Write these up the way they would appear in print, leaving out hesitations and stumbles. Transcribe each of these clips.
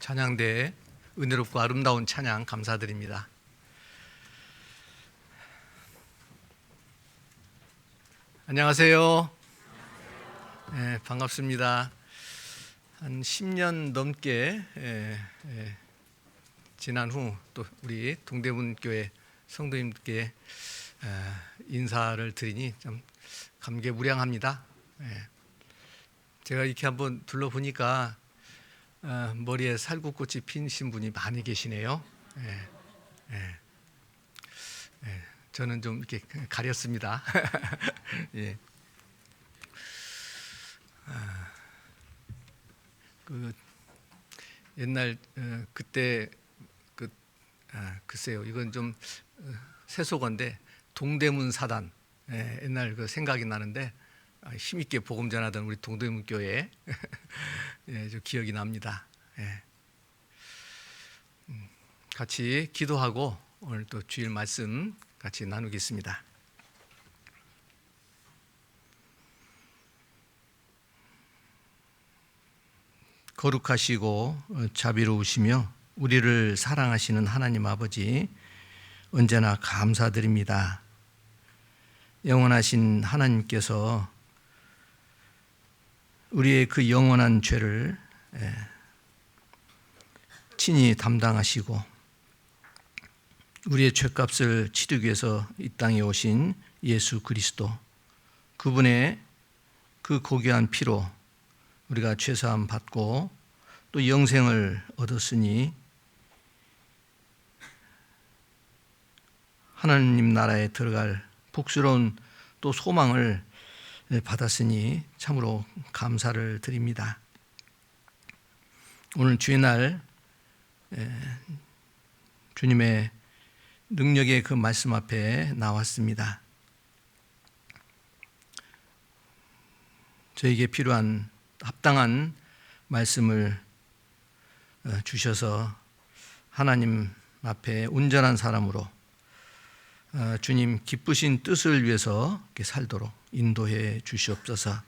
찬양대에 은혜롭고 아름다운 찬양 감사드립니다. 안녕하세요. 네, 반갑습니다. 한 10년 넘게 지난 후 또 우리 동대문교회 성도님께 인사를 드리니 좀 감개무량합니다. 제가 이렇게 한번 둘러보니까 머리에 살구꽃이 피신 분이 많이 계시네요. 저는 좀 이렇게 가렸습니다. 예. 그 옛날 그때 글쎄요, 이건 좀 세속어인데 동대문 사단, 옛날 그 생각이 나는데 힘있게 복음 전하던 우리 동대문 교회 좀 기억이 납니다. 같이 기도하고 오늘 또 주일 말씀 같이 나누겠습니다. 거룩하시고 자비로우시며 우리를 사랑하시는 하나님 아버지, 언제나 감사드립니다. 영원하신 하나님께서 우리의 그 영원한 죄를 친히 담당하시고 우리의 죄값을 치르기 위해서 이 땅에 오신 예수 그리스도, 그분의 그 고귀한 피로 우리가 죄사함 받고 또 영생을 얻었으니 하나님 나라에 들어갈 복스러운 또 소망을 받았으니 참으로 감사를 드립니다. 오늘 주의 날 주님의 능력의 그 말씀 앞에 나왔습니다. 저에게 필요한 합당한 말씀을 주셔서 하나님 앞에 온전한 사람으로 주님 기쁘신 뜻을 위해서 살도록 인도해 주시옵소서.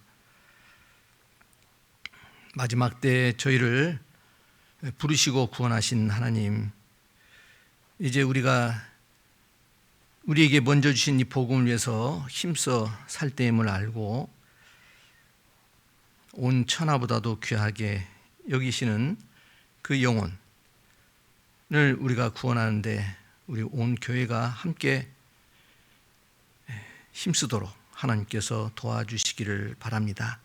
마지막 때 저희를 부르시고 구원하신 하나님, 이제 우리에게 먼저 주신 이 복음을 위해서 힘써 살 때임을 알고 온 천하보다도 귀하게 여기시는 그 영혼을 우리가 구원하는데 우리 온 교회가 함께 힘쓰도록 하나님께서 도와주시기를 바랍니다.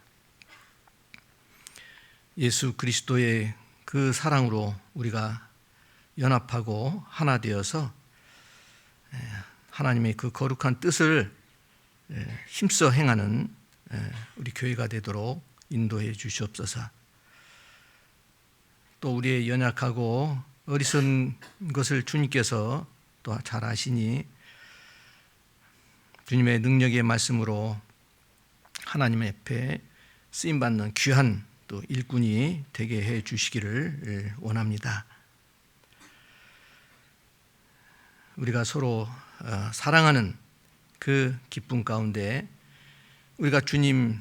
예수 그리스도의 그 사랑으로 우리가 연합하고 하나 되어서 하나님의 그 거룩한 뜻을 힘써 행하는 우리 교회가 되도록 인도해 주시옵소서. 또 우리의 연약하고 어리석은 것을 주님께서 또 잘 아시니 주님의 능력의 말씀으로 하나님 앞에 쓰임받는 귀한 또 일꾼이 되게 해 주시기를 원합니다. 우리가 서로 사랑하는 그 기쁨 가운데 우리가 주님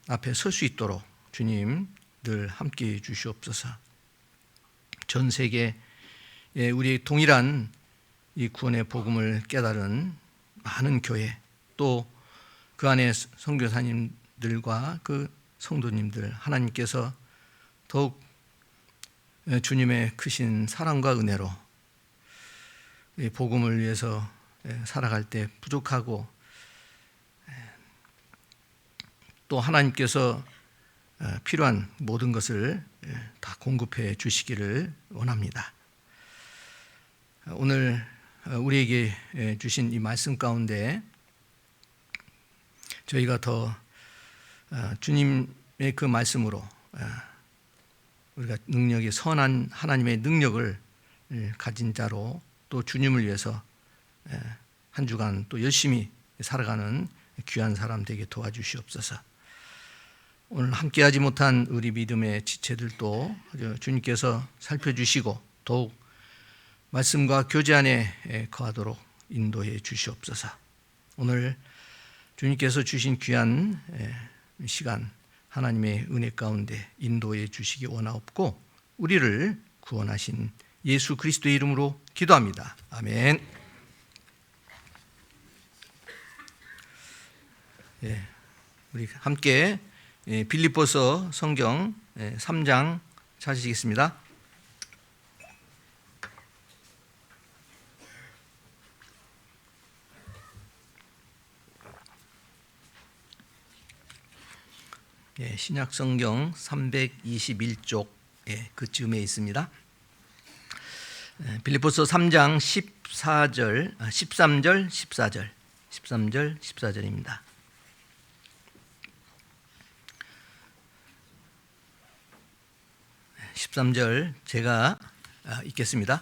앞에 설 수 있도록 주님 늘 함께해 주시옵소서. 전 세계에 우리의 동일한 이 구원의 복음을 깨달은 많은 교회, 또 그 안에 선교사님들과 그 성도님들, 하나님께서 더욱 주님의 크신 사랑과 은혜로 이 복음을 위해서 살아갈 때 부족하고 또 하나님께서 필요한 모든 것을 다 공급해 주시기를 원합니다. 오늘 우리에게 주신 이 말씀 가운데 저희가 더 주님의 그 말씀으로 우리가 능력이 선한 하나님의 능력을 가진 자로 또 주님을 위해서 한 주간 또 열심히 살아가는 귀한 사람 되게 도와주시옵소서. 오늘 함께하지 못한 우리 믿음의 지체들도 주님께서 살펴주시고 더욱 말씀과 교제 안에 거하도록 인도해 주시옵소서. 오늘 주님께서 주신 귀한 시간 하나님의 은혜 가운데 인도해 주시기 원하옵고 우리를 구원하신 예수 그리스도의 이름으로 기도합니다. 아멘. 우리 함께 빌립보서 성경 3장 찾으시겠습니다. 신약 성경 321쪽 그쯤에 있습니다. 빌립보서 3장 13절 14절입니다. 13절 제가 읽겠습니다.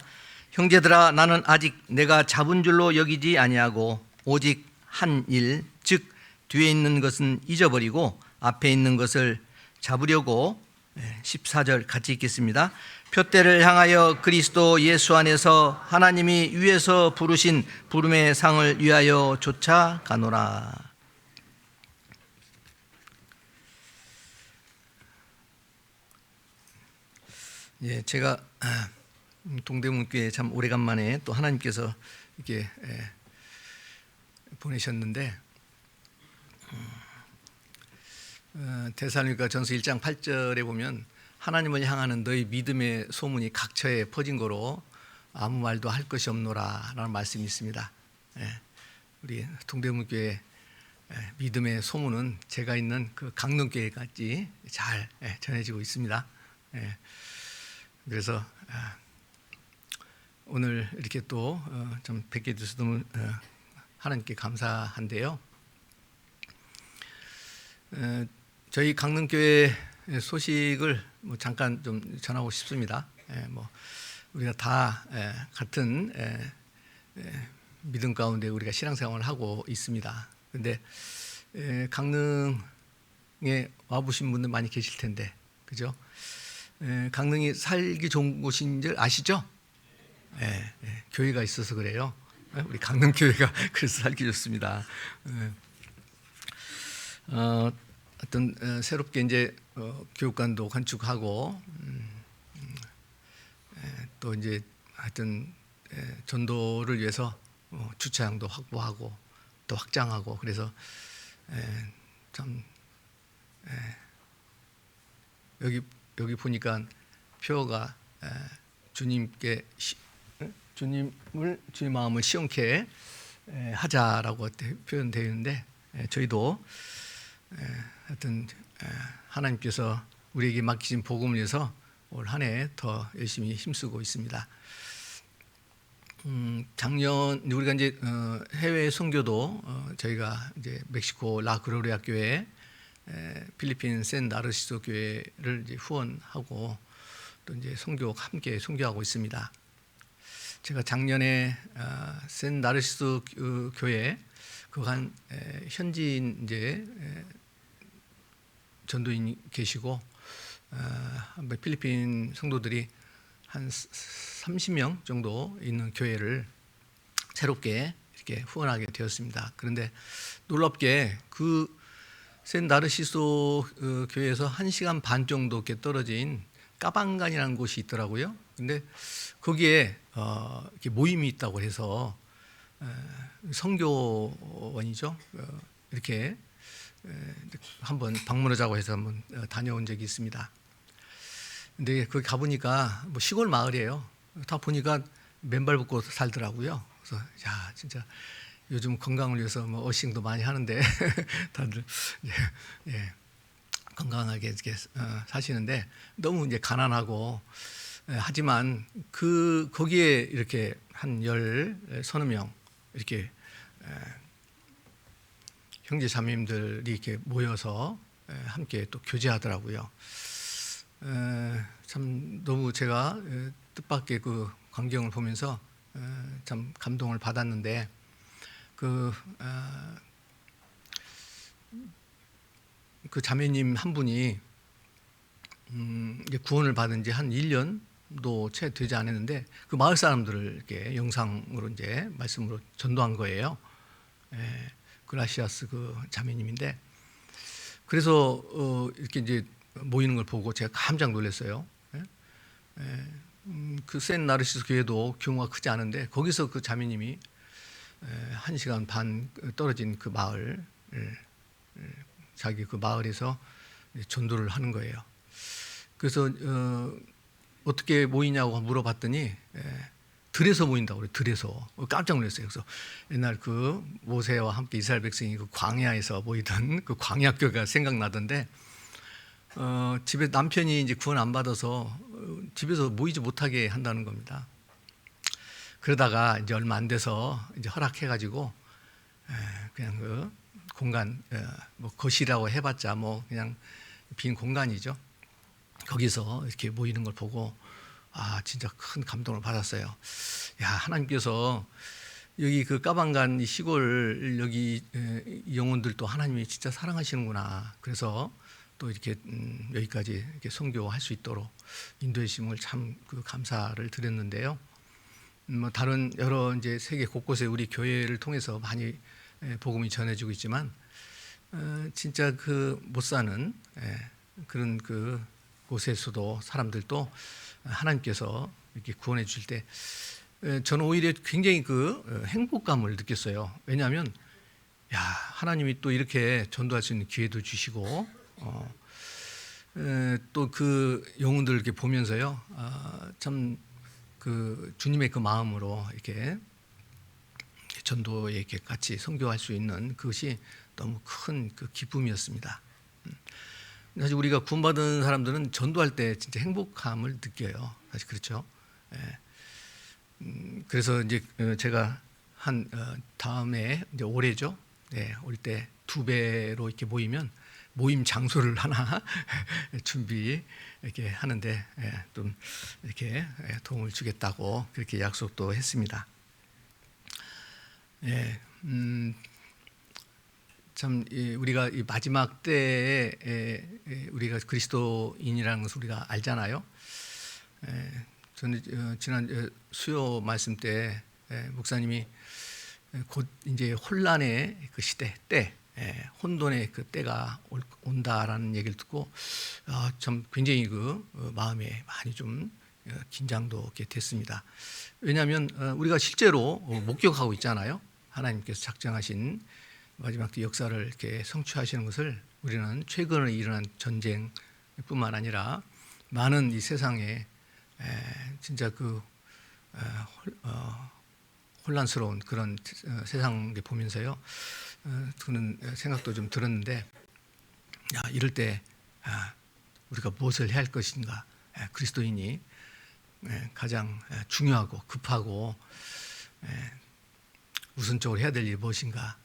형제들아, 나는 아직 내가 잡은 줄로 여기지 아니하고 오직 한 일, 즉 뒤에 있는 것은 잊어버리고 앞에 있는 것을 잡으려고. 14절 같이 읽겠습니다. 표대를 향하여 그리스도 예수 안에서 하나님이 위에서 부르신 부름의 상을 위하여 쫓아가노라. 제가 동대문교회 참 오래간만에 또 하나님께서 이렇게 보내셨는데, 데살로니가 전서 1장 8절에 보면 하나님을 향하는 너희 믿음의 소문이 각처에 퍼진 거로 아무 말도 할 것이 없노라 라는 말씀이 있습니다. 우리 동대문교회 믿음의 소문은 제가 있는 그 강릉교회까지 잘 전해지고 있습니다. 그래서 오늘 이렇게 또 좀 뵙게 돼서 너무 하나님께 감사한데요. 저희 강릉교회 소식을 잠깐 좀 전하고 싶습니다. 우리가 다 같은 믿음 가운데 우리가 신앙생활을 하고 있습니다. 그런데 강릉에 와보신 분들 많이 계실 텐데, 그죠? 강릉이 살기 좋은 곳인 줄 아시죠? 교회가 있어서 그래요. 우리 강릉교회가 그래서 살기 좋습니다. 어떤 새롭게 이제 교육관도 건축하고 또 이제 하여튼 전도를 위해서 주차장도 확보하고 또 확장하고, 그래서 참 여기 보니까 표어가 주님께 주님 마음을 시원케 하자라고 표현되어 있는데, 저희도 하여튼 하나님께서 우리에게 맡기신 복음을 위해서 올 한 해 더 열심히 힘쓰고 있습니다. 작년 우리가 이제 해외 선교도 저희가 이제 멕시코 라그로리아 교회, 필리핀 샌 나르시소 교회를 이제 후원하고 또 이제 함께 선교하고 있습니다. 제가 작년에 샌 나르시소 교회 한 현지인 이제 전도인 계시고 필리핀 성도들이 한 30명 정도 있는 교회를 새롭게 이렇게 후원하게 되었습니다. 그런데 놀랍게 그 샌 나르시소 교회에서 1시간 반 정도 이렇게 떨어진 까방간이라는 곳이 있더라고요. 근데 거기에 이렇게 모임이 있다고 해서 선교원이죠. 이렇게 한번 방문하자고 해서 한번 다녀온 적이 있습니다. 근데 거기 가보니까 뭐 시골 마을이에요. 다 보니까 맨발 벗고 살더라고요. 그래서 야, 진짜 요즘 건강을 위해서 뭐 어싱도 많이 하는데 다들 건강하게 이렇게 사시는데 너무 이제 가난하고, 하지만 거기에 이렇게 한 서너 명 이렇게 형제 자매님들이 이렇게 모여서 함께 또 교제하더라고요. 참 너무 제가 뜻밖의 그 광경을 보면서 참 감동을 받았는데, 그 자매님 한 분이 구원을 받은 지 한 1년도 채 되지 않았는데 그 마을 사람들을 이렇게 영상으로 이제 말씀으로 전도한 거예요. 그라시아스 그 자매님인데, 그래서 이렇게 이제 모이는 걸 보고 제가 깜짝 놀랐어요. 그 센 나르시스 교회도 규모가 크지 않은데 거기서 그 자매님이 1시간 반 떨어진 그 마을, 자기 그 마을에서 전도를 하는 거예요. 그래서 어떻게 모이냐고 물어봤더니 들에서 모인다고 그래요. 들에서. 깜짝 놀랐어요. 그래서 옛날 그 모세와 함께 이스라엘 백성이 그 광야에서 모이던 그 광야교회가 생각나던데, 집에 남편이 이제 구원 안 받아서 집에서 모이지 못하게 한다는 겁니다. 그러다가 이제 얼마 안 돼서 이제 허락해가지고 그냥 그 공간, 뭐 거실이라고 해봤자 뭐 그냥 빈 공간이죠. 거기서 이렇게 모이는 걸 보고 진짜 큰 감동을 받았어요. 야, 하나님께서 여기 그 까방간 이 시골 여기 영혼들도 하나님이 진짜 사랑하시는구나. 그래서 또 이렇게 여기까지 이렇게 선교할 수 있도록 인도해 주심을 참 그 감사를 드렸는데요. 뭐 다른 여러 이제 세계 곳곳에 우리 교회를 통해서 많이 복음이 전해지고 있지만 진짜 그 못 사는 그런 그 곳에서도 사람들도 하나님께서 이렇게 구원해 주실 때 저는 오히려 굉장히 그 행복감을 느꼈어요. 왜냐하면 야, 하나님이 또 이렇게 전도할 수 있는 기회도 주시고 또 그 영혼들 이렇게 보면서요, 참 그 주님의 그 마음으로 이렇게 전도에 이렇게 같이 선교할 수 있는 그것이 너무 큰 그 기쁨이었습니다. 사실 우리가 구원받은 사람들은 전도할 때 진짜 행복함을 느껴요. 사실 그렇죠. 그래서 이제 제가 한 다음에 이제 올해죠. 올 때 2배로 이렇게 모이면 모임 장소를 하나 준비 이렇게 하는데 좀 이렇게 도움을 주겠다고 그렇게 약속도 했습니다. 참 우리가 이 마지막 때에 우리가 그리스도인이라는 것을 우리가 알잖아요. 저는 지난 수요 말씀 때 목사님이 곧 이제 혼란의 그 시대 때, 혼돈의 그 때가 온다라는 얘기를 듣고 참 굉장히 그 마음에 많이 좀 긴장도 이렇게 됐습니다. 왜냐하면 우리가 실제로 목격하고 있잖아요. 하나님께서 작정하신 마지막 때 역사를 이렇게 성취하시는 것을 우리는 최근에 일어난 전쟁뿐만 아니라 많은 이 세상에 진짜 그 혼란스러운 그런 세상을 보면서요, 그런 생각도 좀 들었는데, 이럴 때 우리가 무엇을 해야 할 것인가? 그리스도인이 가장 중요하고 급하고 우선적으로 해야 될 일이 무엇인가?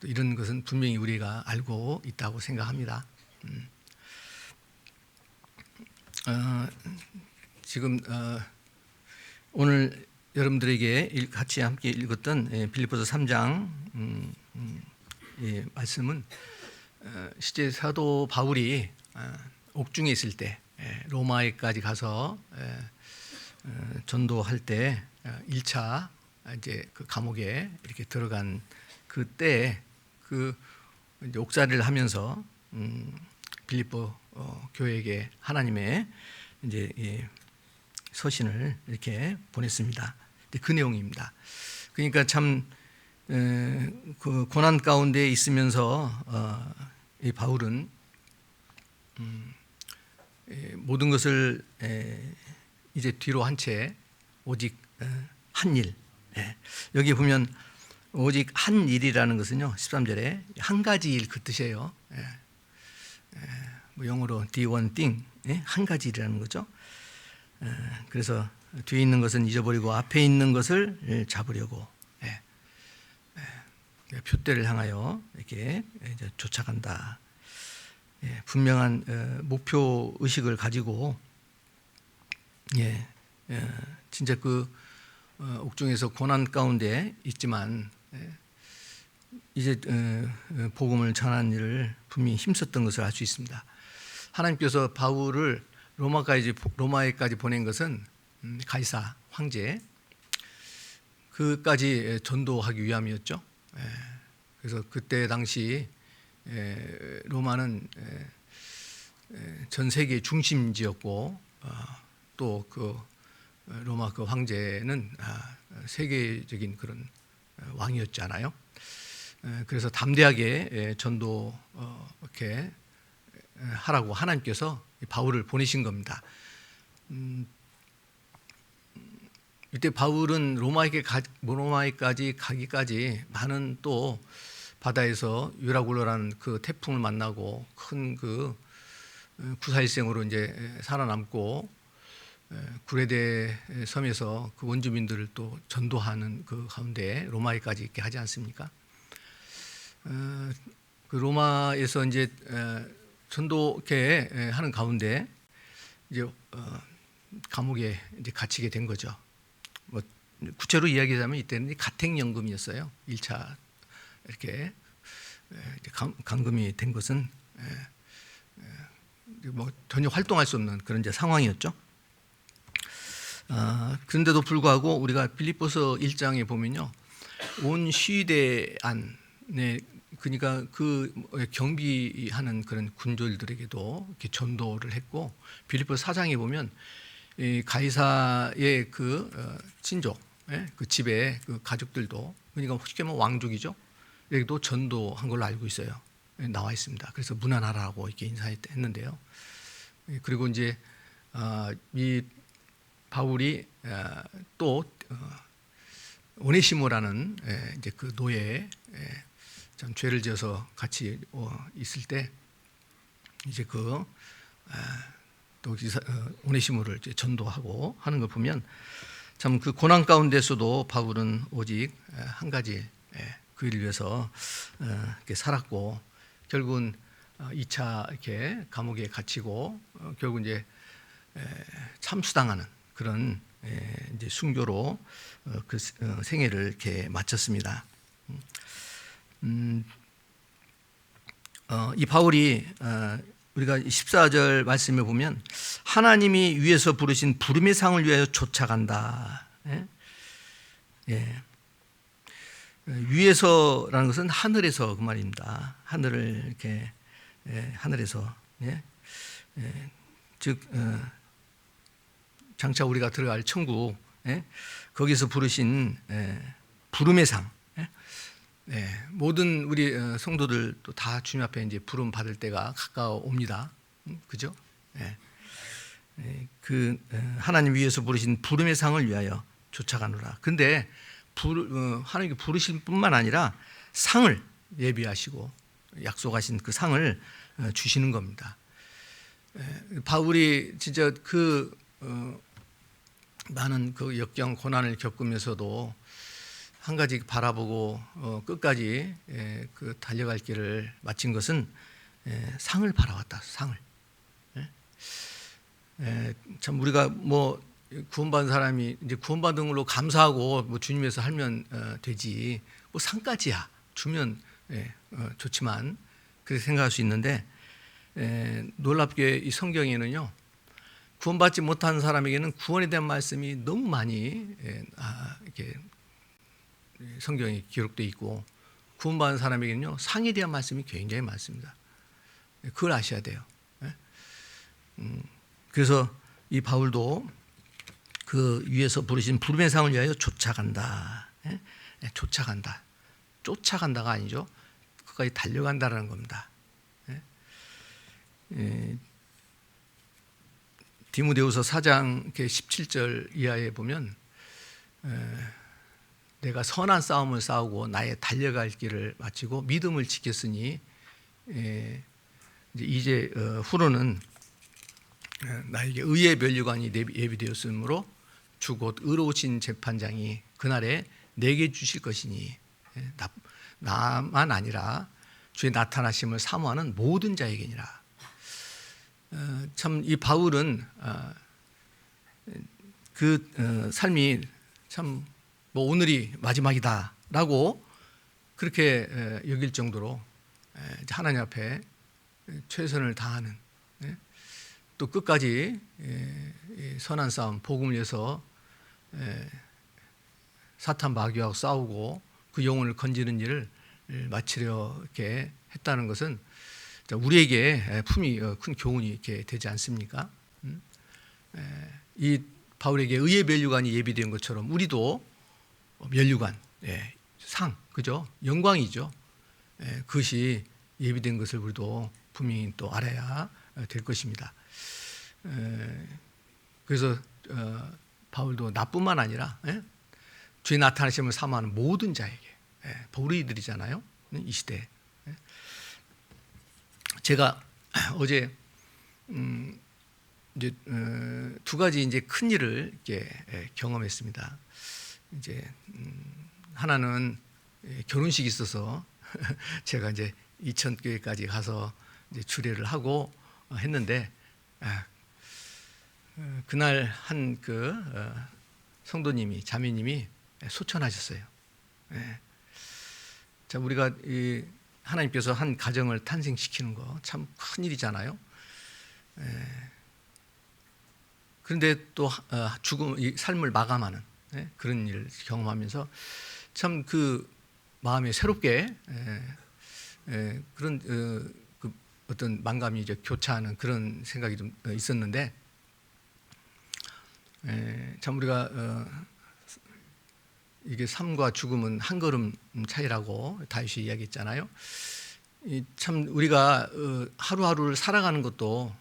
또 이런 것은 분명히 우리가 알고 있다고 생각합니다. 지금 오늘 여러분들에게 같이 함께 읽었던 빌립보서 3장 말씀은 실제 사도 바울이 옥중에 있을 때 로마에까지 가서 전도할 때 1차 이제 그 감옥에 이렇게 들어간 그때 그 이제 옥살이를 하면서 빌립보 교회에게 하나님의 이제 서신을 이렇게 보냈습니다. 그 내용입니다. 그러니까 참 그 고난 가운데 있으면서 이 바울은 모든 것을 이제 뒤로 한 채 오직 한 일. 여기 보면 오직 한 일이라는 것은요, 13절에 한 가지 일 그 뜻이에요. 뭐 영어로 the one thing, 한 가지 일이라는 거죠. 그래서 뒤에 있는 것은 잊어버리고 앞에 있는 것을 잡으려고 표대를 향하여 이렇게 이제 쫓아간다. 분명한 목표 의식을 가지고 진짜 그 옥중에서 고난 가운데 있지만 이제 복음을 전하는 일을 분명히 힘썼던 것을 알 수 있습니다. 하나님께서 바울을 로마에까지 보낸 것은 가이사 황제 그까지 전도하기 위함이었죠. 그래서 그때 당시 로마는 전 세계 중심지였고 또 그 로마 그 황제는 세계적인 그런 왕이었잖아요. 그래서 담대하게 전도 이렇게 하라고 하나님께서 바울을 보내신 겁니다. 이때 바울은 로마에까지 가기까지 많은 또 바다에서 유라굴로라는 그 태풍을 만나고 큰 그 구사일생으로 이제 살아남고 구레데 섬에서 그 원주민들을 또 전도하는 그 가운데 로마에까지 있게 하지 않습니까? 그 로마에서 이제 전도 이렇게 하는 가운데 이제 감옥에 이제 갇히게 된 거죠. 뭐 구체로 이야기하자면 이때는 가택연금이었어요. 1차 이렇게 감금이 된 것은 뭐 전혀 활동할 수 없는 그런 이제 상황이었죠. 그런데도 불구하고 우리가 빌립보서 1장에 보면요, 온 시위대 안에 그러니까 그 경비하는 그런 군졸들에게도 이렇게 전도를 했고, 빌립보서 4장에 보면 이 가이사의 그 친족, 그 집에 그 가족들도, 그러니까 쉽게 말하면 왕족이죠, 여기도 전도한 걸로 알고 있어요. 나와 있습니다. 그래서 문안하라고 이렇게 인사했는데요. 그리고 이제 이 바울이 또 오네시모라는 이제 그 노예에 참 죄를 지어서 같이 있을 때 이제 그 또 오네시모를 이제 전도하고 하는 걸 보면 참 그 고난 가운데서도 바울은 오직 한 가지 그 일을 위해서 이렇게 살았고, 결국은 2차 이렇게 감옥에 갇히고 결국 이제 참수당하는 그런 이제 순교로 그 생애를 이렇게 마쳤습니다. 이 바울이 우리가 14절 말씀에 보면 하나님이 위에서 부르신 부름의 상을 위하여 쫓아간다. 위에서라는 것은 하늘에서 그 말입니다. 하늘을 이렇게 하늘에서 즉 장차 우리가 들어갈 천국, 거기서 부르신 부름의 상. 모든 우리 성도들도 다 주님 앞에 이제 부름 받을 때가 가까워옵니다. 그죠? 그 하나님 위에서 부르신 부름의 상을 위하여 쫓아가노라. 근데 하나님께 부르실 뿐만 아니라 상을 예비하시고 약속하신 그 상을 주시는 겁니다. 바울이 진짜 그 많은 그 역경 고난을 겪으면서도 한 가지 바라보고 끝까지 그 달려갈 길을 마친 것은 상을 바라왔다. 상을. 참 우리가 뭐 구원받은 사람이 이제 구원받은 걸로 감사하고 뭐 주님에서 하면 되지, 뭐 상까지야 주면 좋지만 그렇게 생각할 수 있는데, 놀랍게 이 성경에는요, 구원받지 못한 사람에게는 구원에 대한 말씀이 너무 많이 이렇게 성경에 기록되어 있고, 구원받은 사람에게는요 상에 대한 말씀이 굉장히 많습니다. 그걸 아셔야 돼요. 그래서 이 바울도 그 위에서 부르신 부름의 상을 위하여 쫓아간다. 쫓아간다. 쫓아간다가 아니죠. 그까지 달려간다라는 겁니다. 디모데후서 4장 17절 이하에 보면 내가 선한 싸움을 싸우고 나의 달려갈 길을 마치고 믿음을 지켰으니 이제 후로는 나에게 의의 면류관이 예비되었으므로 주 곧 의로우신 재판장이 그날에 내게 주실 것이니 나만 아니라 주의 나타나심을 사모하는 모든 자에게니라. 참 이 바울은 그 삶이 참 뭐 오늘이 마지막이다라고 그렇게 여길 정도로 하나님 앞에 최선을 다하는, 또 끝까지 선한 싸움, 복음을 위해서 사탄 마귀하고 싸우고 그 영혼을 건지는 일을 마치려 이렇게 했다는 것은 우리에게 품이 큰 교훈이 이렇게 되지 않습니까? 이 바울에게 의의 면류관이 예비된 것처럼 우리도 면류관, 상, 그죠? 영광이죠. 그것이 예비된 것을 우리도 분명히 또 알아야 될 것입니다. 그래서 바울도 나뿐만 아니라 주의 나타나심을 사모하는 모든 자에게, 우리들이잖아요, 이 시대에. 제가 어제 이제 두 가지 이제 큰 일을 이렇게 경험했습니다. 이제 하나는 결혼식이 있어서 제가 이제 이천교회까지 가서 이제 주례를 하고 했는데, 그날 한 그 성도님이, 자매님이 소천하셨어요. 자, 우리가 이 하나님께서 한 가정을 탄생시키는 거 참 큰 일이잖아요. 그런데 또 죽음, 이 삶을 마감하는 그런 일을 경험하면서 참 그 마음에 새롭게 그런 그 어떤 만감이 이제 교차하는 그런 생각이 좀 있었는데, 참 우리가 이게 삶과 죽음은 한 걸음 차이라고 다윗이 이야기했잖아요. 참 우리가 하루하루를 살아가는 것도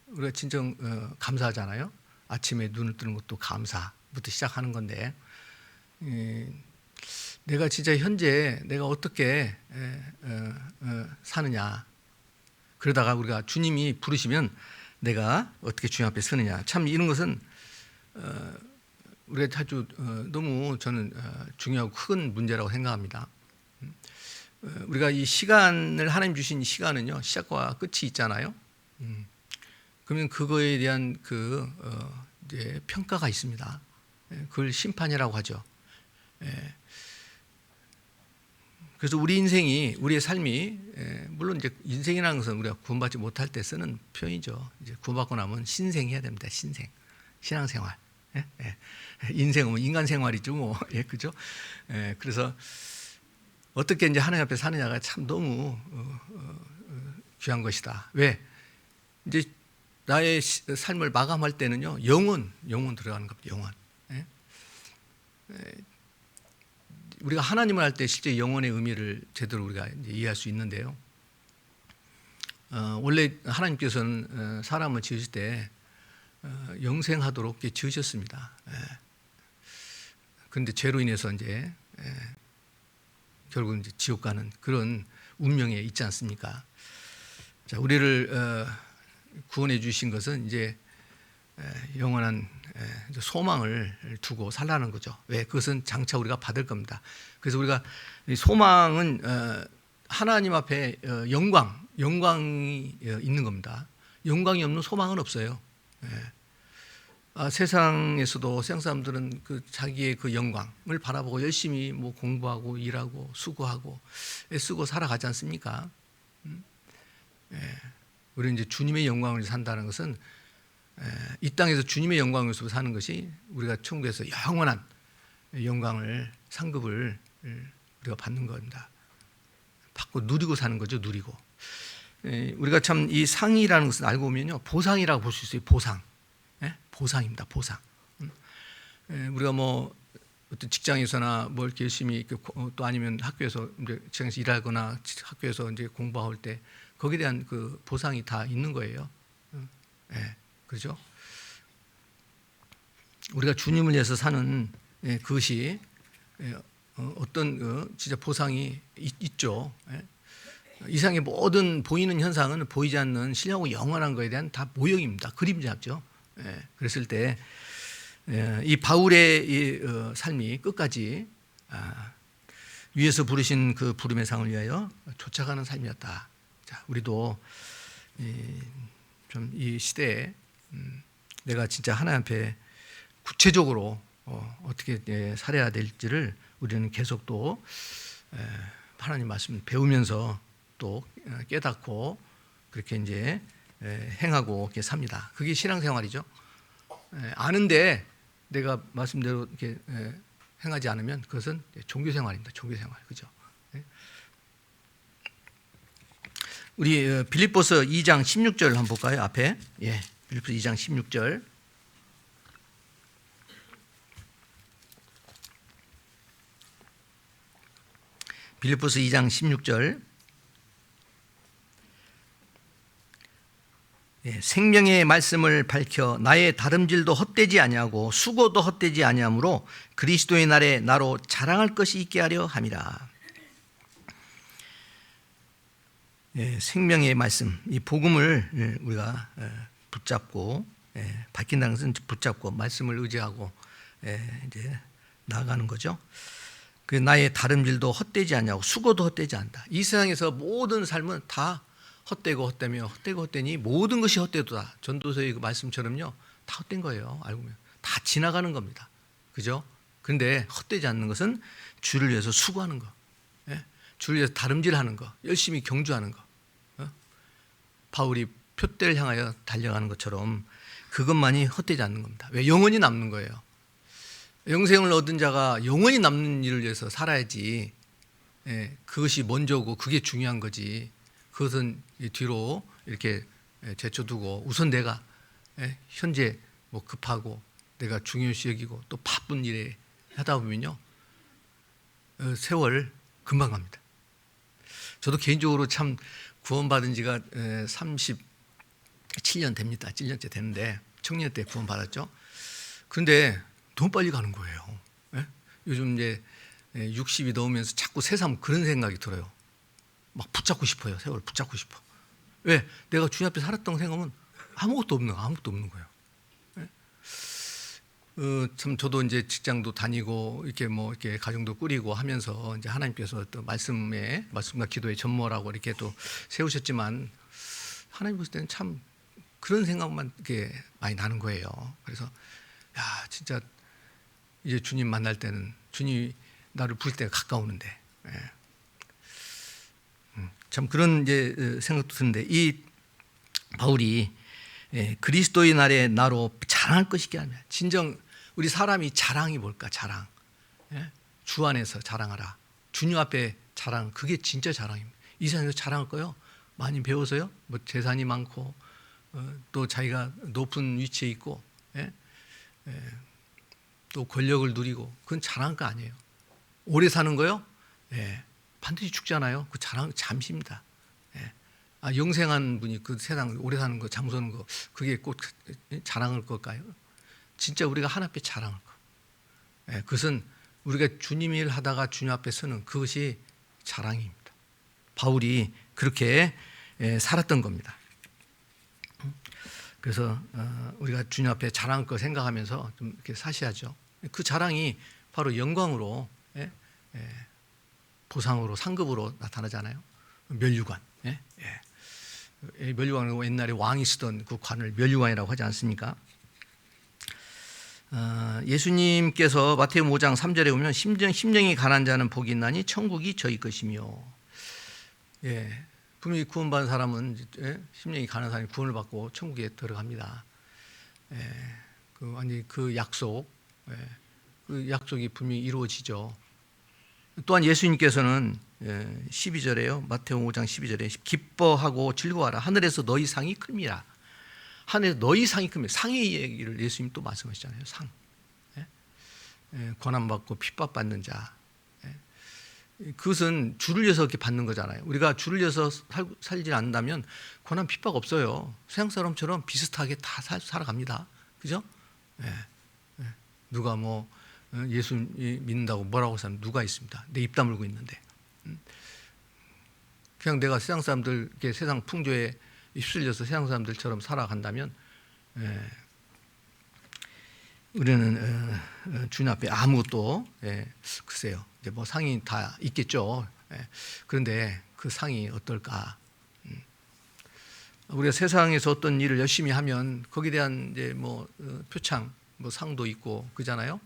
우리가 진정 감사하잖아요. 아침에 눈을 뜨는 것도 감사부터 시작하는 건데, 내가 진짜 현재 내가 어떻게 사느냐, 그러다가 우리가 주님이 부르시면 내가 어떻게 주님 앞에 서느냐, 참 이런 것은 우리가 아주 너무 저는 중요하고 큰 문제라고 생각합니다. 우리가 이 시간을, 하나님 주신 이 시간은요, 시작과 끝이 있잖아요. 그러면 그거에 대한 그 이제 평가가 있습니다. 그걸 심판이라고 하죠. 그래서 우리 인생이, 우리의 삶이, 물론 이제 인생이라는 것은 우리가 구원받지 못할 때 쓰는 표현이죠. 이제 구원받고 나면 신생해야 됩니다. 신생, 신앙생활. 인생은 인간 생활이죠, 뭐. 그죠? 그래서 어떻게 이제 하나님 앞에 사느냐가 참 너무 귀한 것이다. 왜? 이제 나의 삶을 마감할 때는요, 영원 들어가는 겁니다. 영원. 우리가 하나님을 할 때 실제 영혼의 의미를 제대로 우리가 이제 이해할 수 있는데요. 원래 하나님께서는 사람을 지으실 때 영생하도록 지으셨습니다. 그런데 죄로 인해서 이제 결국 이제 지옥 가는 그런 운명에 있지 않습니까? 자, 우리를 구원해 주신 것은 이제 영원한 소망을 두고 살라는 거죠. 왜? 그것은 장차 우리가 받을 겁니다. 그래서 우리가 소망은 하나님 앞에 영광이 있는 겁니다. 영광이 없는 소망은 없어요. 세상에서도 세상 사람들은 그 자기의 그 영광을 바라보고 열심히 뭐 공부하고 일하고 수고하고 애쓰고 살아가지 않습니까? 우리는 이제 주님의 영광을 산다는 것은 이 땅에서 주님의 영광을 사는 것이 우리가 천국에서 영원한 영광을, 상급을 우리가 받는 겁니다. 받고 누리고 사는 거죠. 누리고. 우리가 참 이 상이라는 것을 알고 보면요, 보상이라고 볼 수 있어요. 보상. 보상입니다. 보상. 우리가 뭐 어떤 직장에서나 뭐 이렇게 열심히, 또 아니면 학교에서 이제 직장에서 일하거나 학교에서 이제 공부할 때 거기에 대한 그 보상이 다 있는 거예요. 그렇죠? 우리가 주님을 위해서 사는 그것이 어떤 진짜 보상이 있죠. 이 세상의 모든 보이는 현상은 보이지 않는 신령하고 영원한 것에 대한 다 모형입니다. 그림자죠. 그랬을 때 이 바울의 이 삶이 끝까지 위에서 부르신 그 부름의 상을 위하여 쫓아가는 삶이었다. 자, 우리도 좀 이 시대에 내가 진짜 하나님 앞에 구체적으로 어떻게 살아야 될지를 우리는 계속 또 하나님 말씀 배우면서 또 깨닫고 그렇게 이제 행하고 이렇게 삽니다. 그게 신앙생활이죠. 아는데 내가 말씀대로 이렇게 행하지 않으면 그것은 종교생활입니다. 종교생활, 그죠? 우리 빌립보서 2장 16절 한번 볼까요? 앞에, 빌립보서 2장 16절. 빌립보서 2장 16절. 생명의 말씀을 밝혀 나의 다름질도 헛되지 아니하고 수고도 헛되지 아니하므로 그리스도의 날에 나로 자랑할 것이 있게 하려 함이라. 생명의 말씀, 이 복음을 우리가 붙잡고 밝힌다는 것은 붙잡고 말씀을 의지하고 이제 나아가는 거죠. 그 나의 다름질도 헛되지 않냐고 수고도 헛되지 않다. 이 세상에서 모든 삶은 다 헛되고 헛되며 헛되고 헛되니 모든 것이 헛되도다. 전도서의 그 말씀처럼요, 다 헛된 거예요. 알고 보면 다 지나가는 겁니다. 그죠? 그런데 헛되지 않는 것은 주를 위해서 수고하는 거, 주를 위해서 다름질하는 거, 열심히 경주하는 거. 바울이 표대를 향하여 달려가는 것처럼 그것만이 헛되지 않는 겁니다. 왜? 영원히 남는 거예요. 영생을 얻은 자가 영원히 남는 일을 위해서 살아야지. 그것이 먼저고 그게 중요한 거지. 그것은 뒤로 이렇게 제쳐두고 우선 내가 현재 뭐 급하고 내가 중요시 여기고 또 바쁜 일에 하다 보면요, 세월 금방 갑니다. 저도 개인적으로 참 구원받은 지가 37년 됩니다. 7년째 되는데 청년 때 구원받았죠. 그런데 너무 빨리 가는 거예요. 요즘 이제 60이 넘으면서 자꾸 새삼 그런 생각이 들어요. 막 붙잡고 싶어요. 세월 붙잡고 싶어. 왜? 내가 주님 앞에 살았던 생각은 아무것도 없는 거예요. 참 저도 이제 직장도 다니고 이렇게 뭐 이렇게 가정도 꾸리고 하면서 이제 하나님께서 또 말씀과 기도의 전모라고 이렇게 또 세우셨지만 하나님 보실 때는 참 그런 생각만 이렇게 많이 나는 거예요. 그래서 야, 진짜 이제 주님 만날 때는 주님이 나를 부를 때가 가까우는데, 참 그런 이제 생각도 드는데 이 바울이 그리스도의 날에 나로 자랑할 것이게 하면, 진정 우리 사람이 자랑이 뭘까? 자랑. 주 안에서 자랑하라. 주님 앞에 자랑, 그게 진짜 자랑입니다. 이 세상에서 자랑할 거요? 많이 배워서요? 뭐 재산이 많고 또 자기가 높은 위치에 있고 또 권력을 누리고, 그건 자랑할 거 아니에요. 오래 사는 거요? 반드시 죽잖아요. 그 자랑 잠시입니다. 영생한 분이 그 세상 오래 사는 거, 장수하는 거, 그게 꼭 자랑할 걸까요? 진짜 우리가 하나님 앞에 자랑할 거. 그것은 우리가 주님 일 하다가 주님 앞에 서는 그것이 자랑입니다. 바울이 그렇게 살았던 겁니다. 그래서 우리가 주님 앞에 자랑할 거 생각하면서 좀 이렇게 사셔야죠. 그 자랑이 바로 영광으로, 보상으로, 상급으로 나타나잖아요. 면류관. 면류관은 옛날에 왕이 쓰던 그 관을 면류관이라고 하지 않습니까? 예수님께서 마태복음 5장 3절에 보면 심령이 가난한 자는 복이 있나니 천국이 저희 것이며, 분명히 구원받은 사람은 심령이 가난한 사람이 구원을 받고 천국에 들어갑니다. 그 약속, 그 약속이 분명히 이루어지죠. 또한 예수님께서는 12절에요. 마태복음 5장 12절에 기뻐하고 즐거워하라. 하늘에서 너희 상이 큽니다. 하늘에서 너희 상이 큽니다. 상의 얘기를 예수님 또 말씀하시잖아요. 상. 고난받고 핍박받는 자. 그것은 주를 위해서 이렇게 받는 거잖아요. 우리가 주를 위해서 살지 않는다면 고난 핍박 없어요. 서양 사람처럼 비슷하게 다 살아갑니다. 그죠? 누가 뭐 예수 믿는다고 뭐라고 사는 누가 있습니다. 내 입 다물고 있는데. 그냥 내가 세상 사람들, 세상 풍조에 휩쓸려서 세상 사람들처럼 살아간다면 우리는 주님 앞에 아무것도, 글쎄요, 이제 뭐 상이 다 있겠죠. 그런데 그 상이 어떨까? 우리가 세상에서 어떤 일을 열심히 하면 거기에 대한 이제 뭐 표창, 뭐 상도 있고 그잖아요.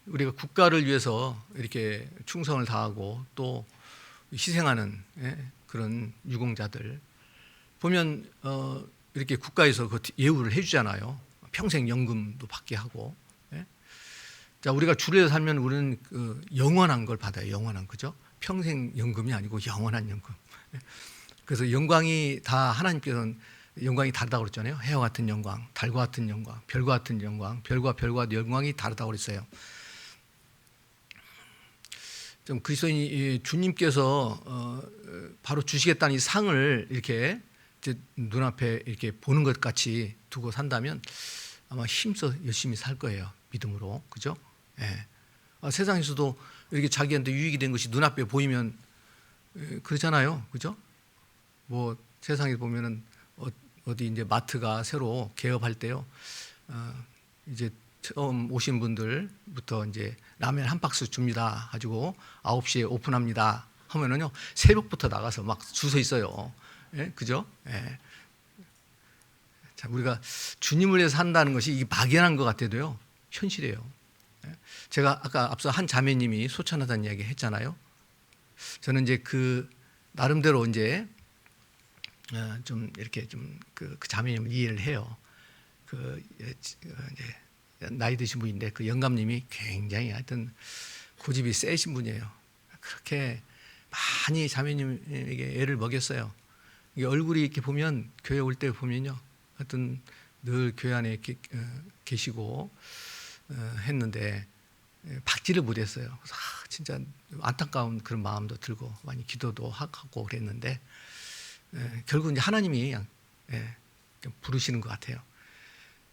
우리가 국가를 위해서 이렇게 충성을 다하고 또 희생하는 그런 유공자들 보면 이렇게 국가에서 그 예우를 해주잖아요. 평생 연금도 받게 하고. 자, 우리가 주를 위해서 살면 우리는 그 영원한 걸 받아요. 영원한, 그죠? 평생 연금이 아니고 영원한 연금. 그래서 영광이 다 하나님께서는 영광이 다르다고 그랬잖아요. 해와 같은 영광, 달과 같은 영광, 별과 같은 영광, 별과 별과 영광이 다르다고 그랬어요. 좀 그리스도인이 주님께서 바로 주시겠다는 이 상을 이렇게 이제 눈앞에 이렇게 보는 것 같이 두고 산다면 아마 힘써 열심히 살 거예요. 믿음으로. 그죠? 예. 세상에서도 이렇게 자기한테 유익이 된 것이 눈앞에 보이면 그러잖아요. 그죠? 뭐 세상에 보면은 어디 이제 마트가 새로 개업할 때요. 이제 처음 오신 분들부터 이제 라면 한 박스 줍니다. 가지고 9시에 오픈합니다. 하면은요. 새벽부터 나가서 막 줄 서 있어요. 예? 그죠? 예. 자, 우리가 주님을 위해서 산다는 것이 이게 막연한 것 같아도요. 현실이에요. 예? 제가 아까 앞서 한 자매님이 소천하다는 이야기 했잖아요. 저는 이제 그 나름대로 이제 좀 이렇게 좀 그 자매님을 이해를 해요. 이제 나이 드신 분인데 그 영감님이 굉장히 하여튼 고집이 세신 분이에요. 그렇게 많이 자매님에게 애를 먹였어요. 이게 얼굴이 이렇게 보면 교회 올 때 보면요, 하여튼 늘 교회 안에 계시고 했는데 받지를 못했어요. 그래서 진짜 안타까운 그런 마음도 들고 많이 기도도 하고 그랬는데 결국 이제 하나님이 부르시는 것 같아요.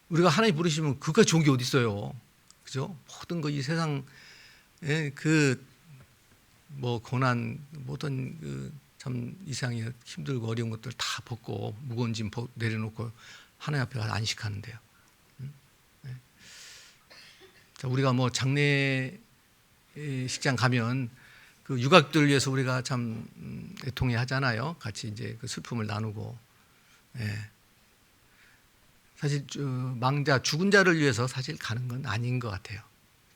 우리가 하나님 부르시면 그가 좋은 게 어디 있어요, 그죠? 모든 거 이 세상 그 뭐 고난 모든 그 참 이상이 힘들고 어려운 것들 다 벗고 무거운 짐 내려놓고 하나님 앞에 가서 안식하는데요. 자, 우리가 뭐 장례식장 가면 그 유가족들을 위해서 우리가 참 애통해 하잖아요. 같이 이제 그 슬픔을 나누고. 사실 망자 죽은 자를 위해서 사실 가는 건 아닌 것 같아요.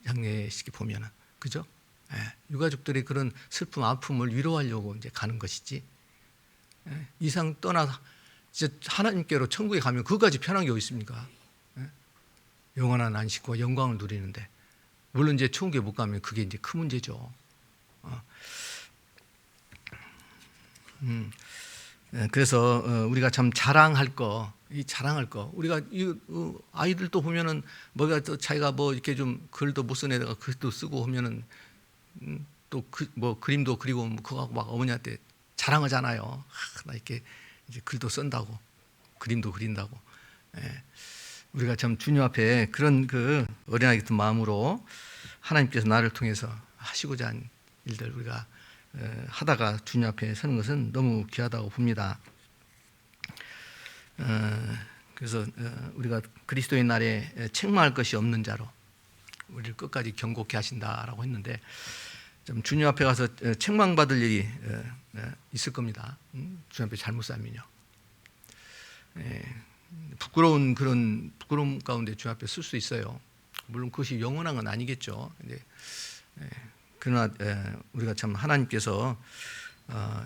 장례식에 보면은, 그죠? 유가족들의 그런 슬픔, 아픔을 위로하려고 이제 가는 것이지. 이상 떠나 이제 하나님께로 천국에 가면 그것까지 편한 게 어디 있습니까? 영원한 안식과 영광을 누리는데, 물론 이제 천국에 못 가면 그게 이제 큰 문제죠. 그래서 우리가 참 자랑할 거, 우리가 아이들도 보면은 뭐가 또 자기가 뭐 이렇게 좀 글도 못 쓴 애다가 글도 쓰고 하면은 또 뭐 그림도 그리고 그거 막 어머니한테 자랑하잖아요. 나 이렇게 이제 글도 쓴다고, 그림도 그린다고. 우리가 참 주님 앞에 그런 그 어린아이 같은 마음으로 하나님께서 나를 통해서 하시고자 한 일들 우리가 하다가 주님 앞에 서는 것은 너무 귀하다고 봅니다. 그래서 우리가 그리스도의 날에 책망할 것이 없는 자로 우리를 끝까지 경고케 하신다라고 했는데, 좀 주님 앞에 가서 책망받을 일이 있을 겁니다. 주님 앞에 잘못 살면요. 부끄러운 그런 부끄러움 가운데 주님 앞에 쓸 수 있어요. 물론 그것이 영원한 건 아니겠죠. 그러나 우리가 참 하나님께서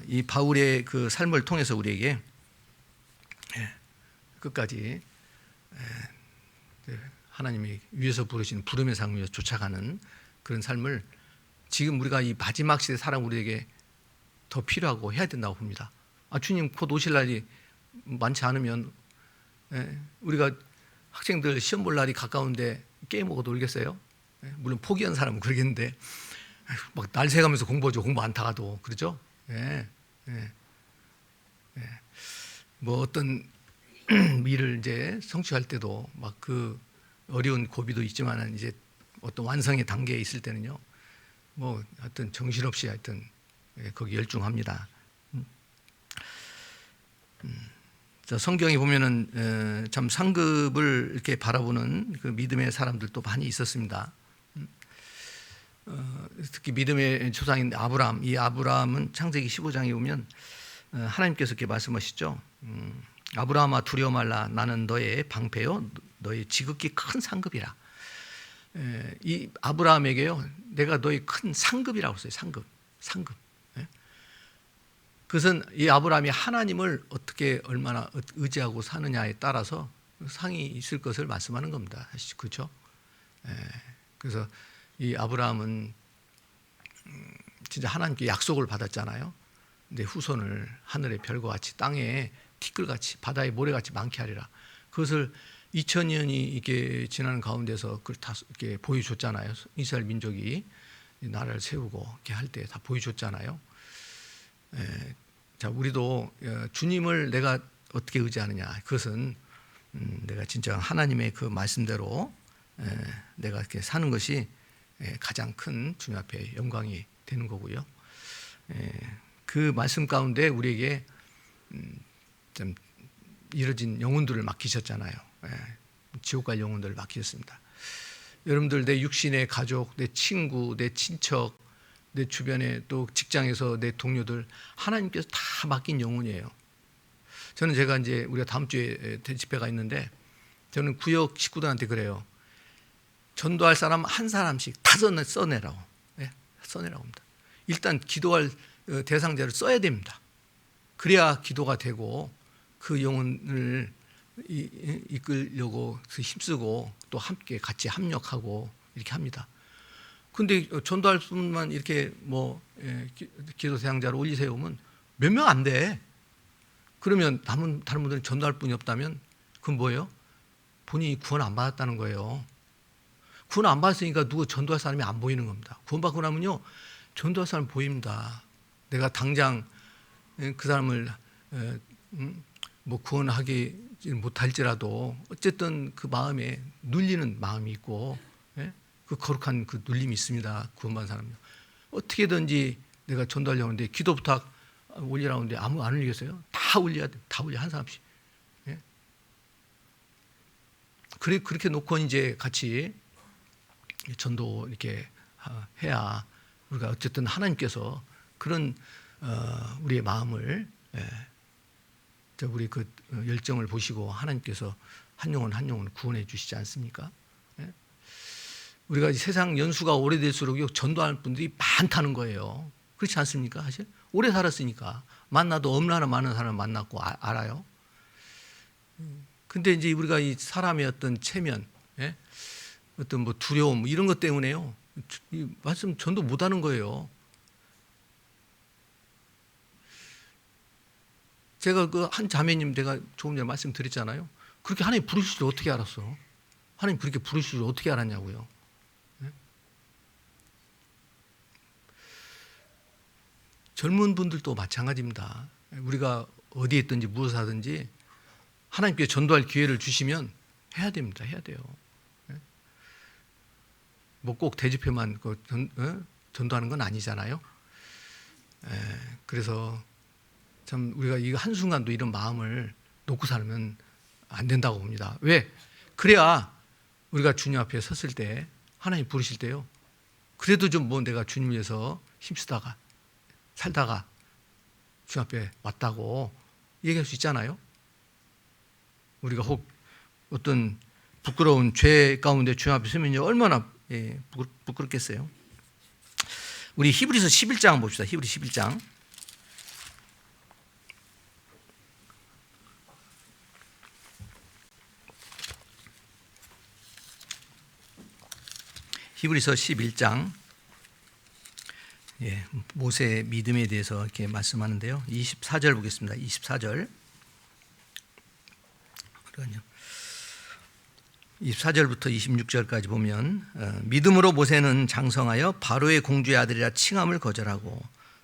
이 바울의 그 삶을 통해서 우리에게 끝까지 하나님이 위에서 부르신 부름의 상 위에서 쫓아가는 그런 삶을 지금 우리가 이 마지막 시대 사람 우리에게 더 필요하고 해야 된다고 봅니다. 주님 곧 오실 날이 많지 않으면 우리가 학생들 시험 볼 날이 가까운데 게임하고 놀겠어요? 물론 포기한 사람은 그러겠는데 막 날 새가면서 공부하죠. 공부 안 타가도 그러죠. 뭐 어떤 일을 이제 성취할 때도 막 그 어려운 고비도 있지만은 이제 어떤 완성의 단계에 있을 때는요, 뭐 하여튼 정신없이 하여튼 거기 열중합니다. 자, 성경에 보면은 참 상급을 이렇게 바라보는 그 믿음의 사람들도 많이 있었습니다. 특히 믿음의 조상인 아브라함, 이 아브라함은 창세기 15장에 보면 하나님께서 이렇게 말씀하시죠. 아브라함아 두려워 말라, 나는 너의 방패요 너의 지극히 큰 상급이라. 이 아브라함에게요, 내가 너의 큰 상급이라고 했어요. 상급. 그것은 이 아브라함이 하나님을 어떻게 얼마나 의지하고 사느냐에 따라서 상이 있을 것을 말씀하는 겁니다. 그렇죠? 그래서 이 아브라함은 진짜 하나님께 약속을 받았잖아요. 내 후손을 하늘의 별과 같이 땅에 티끌같이 바다의 모래같이 많게 하리라. 그것을 2000년이 이렇게 지나는 가운데서 그걸 다 이렇게 보여줬잖아요. 이스라엘 민족이 나라를 세우고 이렇게 할 때 다 보여줬잖아요. 자, 우리도 주님을 내가 어떻게 의지하느냐, 그것은 내가 진짜 하나님의 그 말씀대로 내가 이렇게 사는 것이 가장 큰 주님 앞에 영광이 되는 거고요. 그 말씀 가운데 우리에게 좀 이뤄진 영혼들을 맡기셨잖아요. 지옥 갈 영혼들을 맡기셨습니다. 여러분들, 내 육신의 가족, 내 친구, 내 친척, 내 주변에 또 직장에서 내 동료들, 하나님께서 다 맡긴 영혼이에요. 저는 제가 이제 우리가 다음 주에 집회가 있는데, 저는 구역 식구들한테 그래요. 전도할 사람 한 사람씩 다 써내라고. 써내라고 합니다. 일단 기도할 대상자를 써야 됩니다. 그래야 기도가 되고 그 영혼을 이끌려고 힘쓰고 또 함께 같이 합력하고 이렇게 합니다. 근데 전도할 분만 이렇게 기도 대상자를 올리세요 하면 몇 명 안 돼. 그러면 다른 분들은 전도할 분이 없다면 그건 뭐예요? 본인이 구원 안 받았다는 거예요. 구원 안 받았으니까 누구 전도할 사람이 안 보이는 겁니다. 구원 받고 나면요, 전도할 사람 보입니다. 내가 당장 그 사람을 구원하기 못할지라도 어쨌든 그 마음에 눌리는 마음이 있고, 그 거룩한 그 눌림이 있습니다. 구원받은 사람은 어떻게든지 내가 전도하려고 하는데 기도 부탁 올리라고 하는데 아무 안 올리겠어요? 다 올려야 돼. 다 올려, 한 사람씩. 그렇게 놓고 이제 같이 전도 이렇게 해야 우리가 어쨌든 하나님께서 그런 우리의 마음을, 우리 그 열정을 보시고 하나님께서 한 영혼 한 영혼 구원해 주시지 않습니까? 우리가 세상 연수가 오래될수록 전도하는 분들이 많다는 거예요. 그렇지 않습니까? 사실 오래 살았으니까 만나도 얼마나 많은 사람을 만났고 알아요. 근데 이제 우리가 이 사람의 어떤 체면, 어떤 두려움 이런 것 때문에요, 이 말씀 전도 못하는 거예요. 제가 그 한 자매님 제가 조금 전에 말씀드렸잖아요. 그렇게 하나님 부르실 줄 어떻게 알았어? 하나님 그렇게 부르실 줄 어떻게 알았냐고요. 젊은 분들도 마찬가지입니다. 우리가 어디에 있든지 무엇을 하든지 하나님께 전도할 기회를 주시면 해야 됩니다. 해야 돼요. 꼭 대집회만 전도하는 건 아니잖아요. 그래서 참 우리가 이 한순간도 이런 마음을 놓고 살면 안 된다고 봅니다. 왜? 그래야 우리가 주님 앞에 섰을 때, 하나님 부르실 때요, 그래도 좀 내가 주님 위해서 힘쓰다가 살다가 주님 앞에 왔다고 얘기할 수 있잖아요. 우리가 혹 어떤 부끄러운 죄 가운데 주님 앞에 서면요, 얼마나 부끄럽겠어요. 우리 히브리서 11장 봅시다. 히브리 11장. 히브리서 11장. 모세의 믿음에 대해서 이렇게 말씀하는데요. 24절 보겠습니다. 24절. 그러니까요. 24절부터 26절까지 보면, 믿음으로 모세는 장성하여 바로의 공주의 아들이라 칭함을 거절하고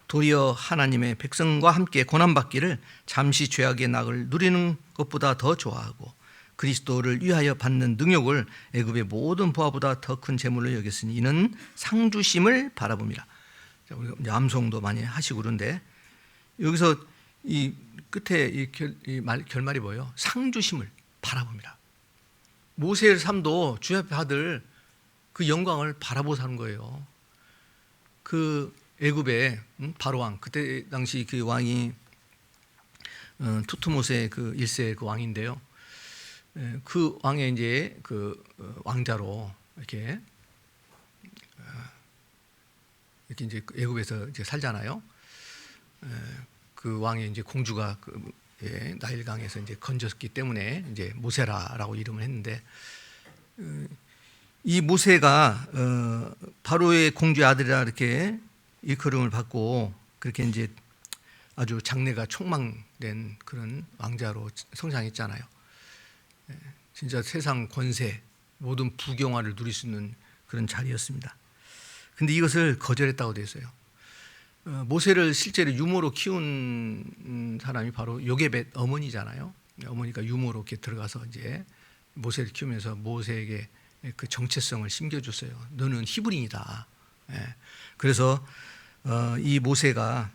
도리어 하나님의 백성과 함께 고난받기를 잠시 죄악의 낙을 누리는 것보다 더 좋아하고 그리스도를 위하여 받는 능욕을 애굽의 모든 보화보다 더 큰 재물로 여겼으니 이는 상주심을 바라봅니다. 우리가 암송도 많이 하시고 그런데 여기서 이 끝에 결말이 뭐예요? 상주심을 바라봅니다. 모세의 삶도 주님 앞에 받을 그 영광을 바라보고 사는 거예요. 그 애굽의 바로 왕, 그때 당시 그 왕이 투트모세 그 1세 그 왕인데요. 그 왕의 이제 그 왕자로 이렇게 이제 애굽에서 이제 살잖아요. 그 왕의 이제 공주가 나일강에서 이제 건졌기 때문에 이제 모세라라고 이름을 했는데, 이 모세가 바로의 공주의 아들이라 이렇게 일컬음을 받고 그렇게 이제 아주 장래가 촉망된 그런 왕자로 성장했잖아요. 진짜 세상 권세, 모든 부경화를 누릴 수 있는 그런 자리였습니다. 근데 이것을 거절했다고 되어 있어요. 모세를 실제로 유모로 키운 사람이 바로 요게벳 어머니잖아요. 어머니가 유모로 이렇게 들어가서 이제 모세를 키우면서 모세에게 그 정체성을 심겨줬어요. 너는 히브리인이다. 그래서 이 모세가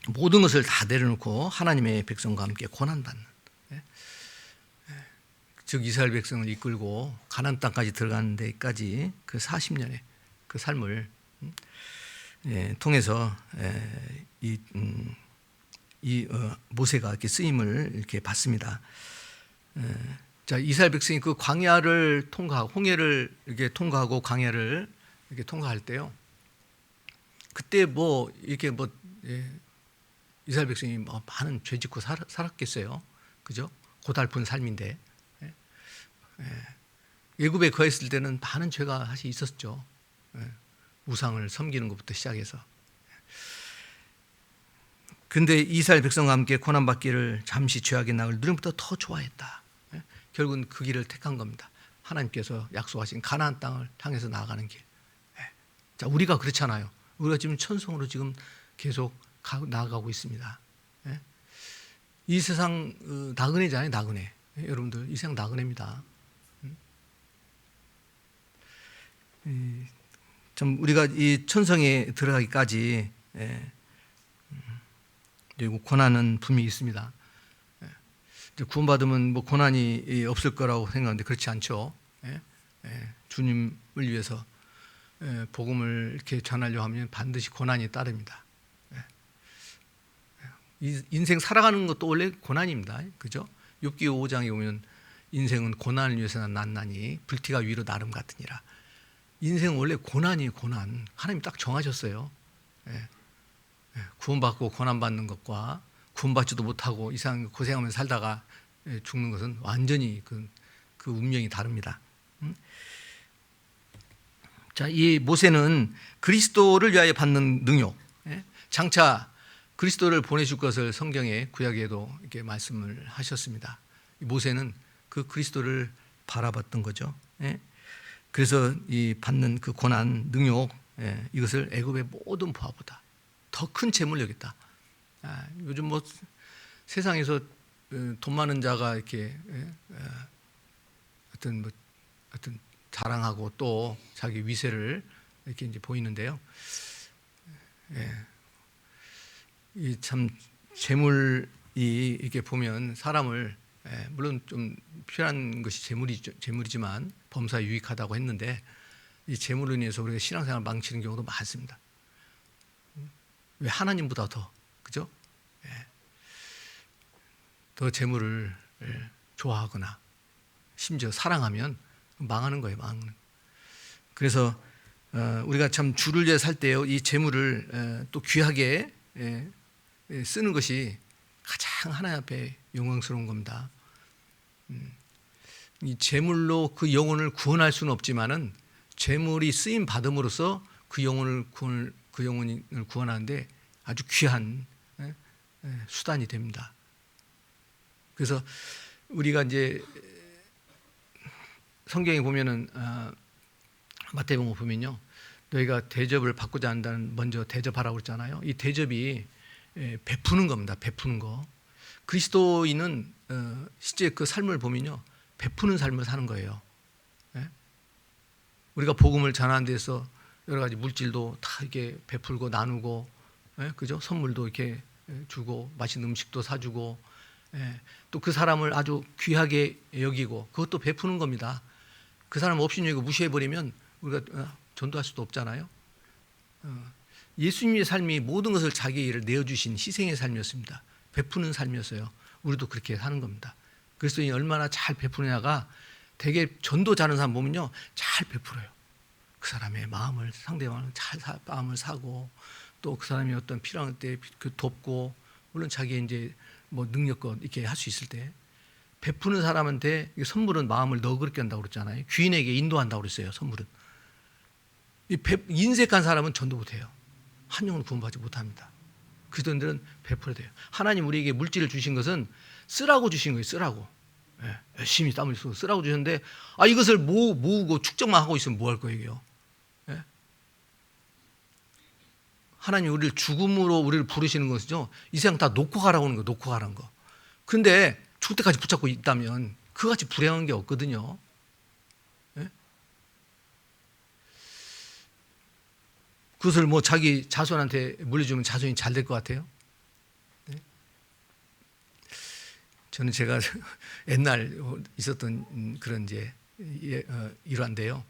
모든 것을 다 내려놓고 하나님의 백성과 함께 고난받는, 즉 이스라엘 백성을 이끌고 가나안 땅까지 들어가는 데까지 그 40년의 그 삶을 통해서 모세가 이렇게 쓰임을 이렇게 받습니다. 자, 이스라엘 백성이 그 광야를 통과하고 홍해를 이렇게 통과하고 광야를 이렇게 통과할 때요. 그때 이스라엘 백성이 많은 죄짓고 살았겠어요. 그죠? 고달픈 삶인데. 애굽에 거했을 때는 많은 죄가 사실 있었죠. 우상을 섬기는 것부터 시작해서. 근데 이스라엘 백성과 함께 고난받기를 잠시 죄악의 낙을 누림보다 더 좋아했다. 결국은 그 길을 택한 겁니다. 하나님께서 약속하신 가나안 땅을 향해서 나아가는 길. 자, 우리가 그렇잖아요. 우리가 지금 천성으로 지금 계속 나아가고 있습니다. 이 세상 나그네잖아요, 나그네. 여러분들 이 세상 나그네입니다. 참 우리가 이 천성에 들어가기까지 그리고 고난은 분명히 있습니다. 구원받으면 뭐 고난이 없을 거라고 생각하는데 그렇지 않죠. 주님을 위해서 복음을 이렇게 전하려고 하면 반드시 고난이 따릅니다. 인생 살아가는 것도 원래 고난입니다. 그죠? 욥기 5장에 보면 인생은 고난을 위해서 난나니 불티가 위로 나름 같으니라. 인생은 원래 고난이에요. 고난. 하나님이 딱 정하셨어요. 구원받고 고난받는 것과 구원받지도 못하고 이상 고생하면서 살다가 죽는 것은 완전히 그 운명이 다릅니다. 자, 이 모세는 그리스도를 위하여 받는 능욕, 장차 그리스도를 보내줄 것을 성경의 구약에도 이렇게 말씀을 하셨습니다. 모세는 그 그리스도를 바라봤던 거죠. 그래서 이 받는 그 고난, 능욕, 이것을 애굽의 모든 부하보다 더 큰 재물을 여겼다. 요즘 뭐 세상에서 돈 많은 자가 이렇게 어떤 자랑하고 또 자기 위세를 이렇게 이제 보이는데요. 이 참 재물이 이렇게 보면 사람을 물론 좀 필요한 것이 재물이지만 범사에 유익하다고 했는데 이 재물로 인해서 우리가 신앙생활 망치는 경우도 많습니다. 왜 하나님보다 더, 그죠? 더 재물을 좋아하거나 심지어 사랑하면 망하는 거예요, 망하는. 그래서 우리가 참 주를 위해 살 때요, 이 재물을 또 귀하게 쓰는 것이 가장 하나님 앞에 영광스러운 겁니다. 이 재물로 그 영혼을 구원할 수는 없지만은 재물이 쓰임 받음으로써 그 영혼을 구원하는데 아주 귀한 수단이 됩니다. 그래서 우리가 이제 성경에 보면은 마태복음 보면요, 너희가 대접을 받고자 한다는 먼저 대접하라고 그랬잖아요. 이 대접이 베푸는 겁니다. 베푸는 거. 그리스도인은 실제 그 삶을 보면요, 베푸는 삶을 사는 거예요. 우리가 복음을 전하는 데서 여러 가지 물질도 다 이렇게 베풀고 나누고, 그죠? 선물도 이렇게 주고 맛있는 음식도 사주고, 또 그 사람을 아주 귀하게 여기고 그것도 베푸는 겁니다. 그 사람 없이 여기고 무시해버리면 우리가 전도할 수도 없잖아요. 예수님의 삶이 모든 것을 자기의 일을 내어주신 희생의 삶이었습니다. 베푸는 삶이었어요. 우리도 그렇게 사는 겁니다. 그리스도인이 얼마나 잘 베푸느냐가 되게 전도 잘하는 사람 보면요, 잘 베풀어요. 그 사람의 마음을, 상대방을 잘 마음을 사고, 또 그 사람이 어떤 필요한 때 돕고, 물론 자기 이제 뭐 능력껏 이렇게 할 수 있을 때 베푸는 사람한테 선물은 마음을 너그럽게 한다고 그랬잖아요. 귀인에게 인도한다고 그랬어요. 선물은. 인색한 사람은 전도 못해요. 한 영혼 구원받지 못합니다. 그들은 베풀어야 돼요. 하나님 우리에게 물질을 주신 것은 쓰라고 주신 거예요. 쓰라고. 열심히 땀을 쓰고 쓰라고 주셨는데, 이것을 모으고 축적만 하고 있으면 뭐 할 거예요? 하나님 우리를 죽음으로 우리를 부르시는 것이죠. 이 세상 다 놓고 가라고 하는 거, 놓고 가라는 거. 근데 죽을 때까지 붙잡고 있다면 그같이 불행한 게 없거든요. 예? 그것을 뭐 자기 자손한테 물려주면 자손이 잘 될 것 같아요. 예? 저는 제가 옛날 있었던 그런 이제 일화인데요.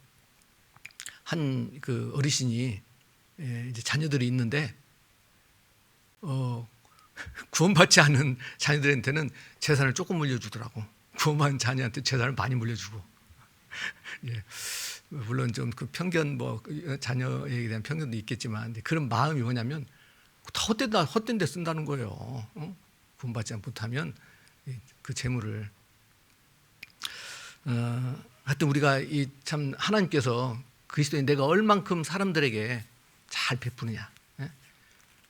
한 그 어르신이 이제 자녀들이 있는데 구원받지 않은 자녀들한테는 재산을 조금 물려주더라고. 구원받은 자녀한테 재산을 많이 물려주고. 예. 물론 좀 그 편견 뭐 자녀에 대한 편견도 있겠지만 그런 마음이 뭐냐면 다 헛된 데 쓴다는 거예요. 구원받지 못하면 그 재물을 하여튼 우리가 이 참 하나님께서 그리스도인 내가 얼만큼 사람들에게 잘 베푸느냐. 예?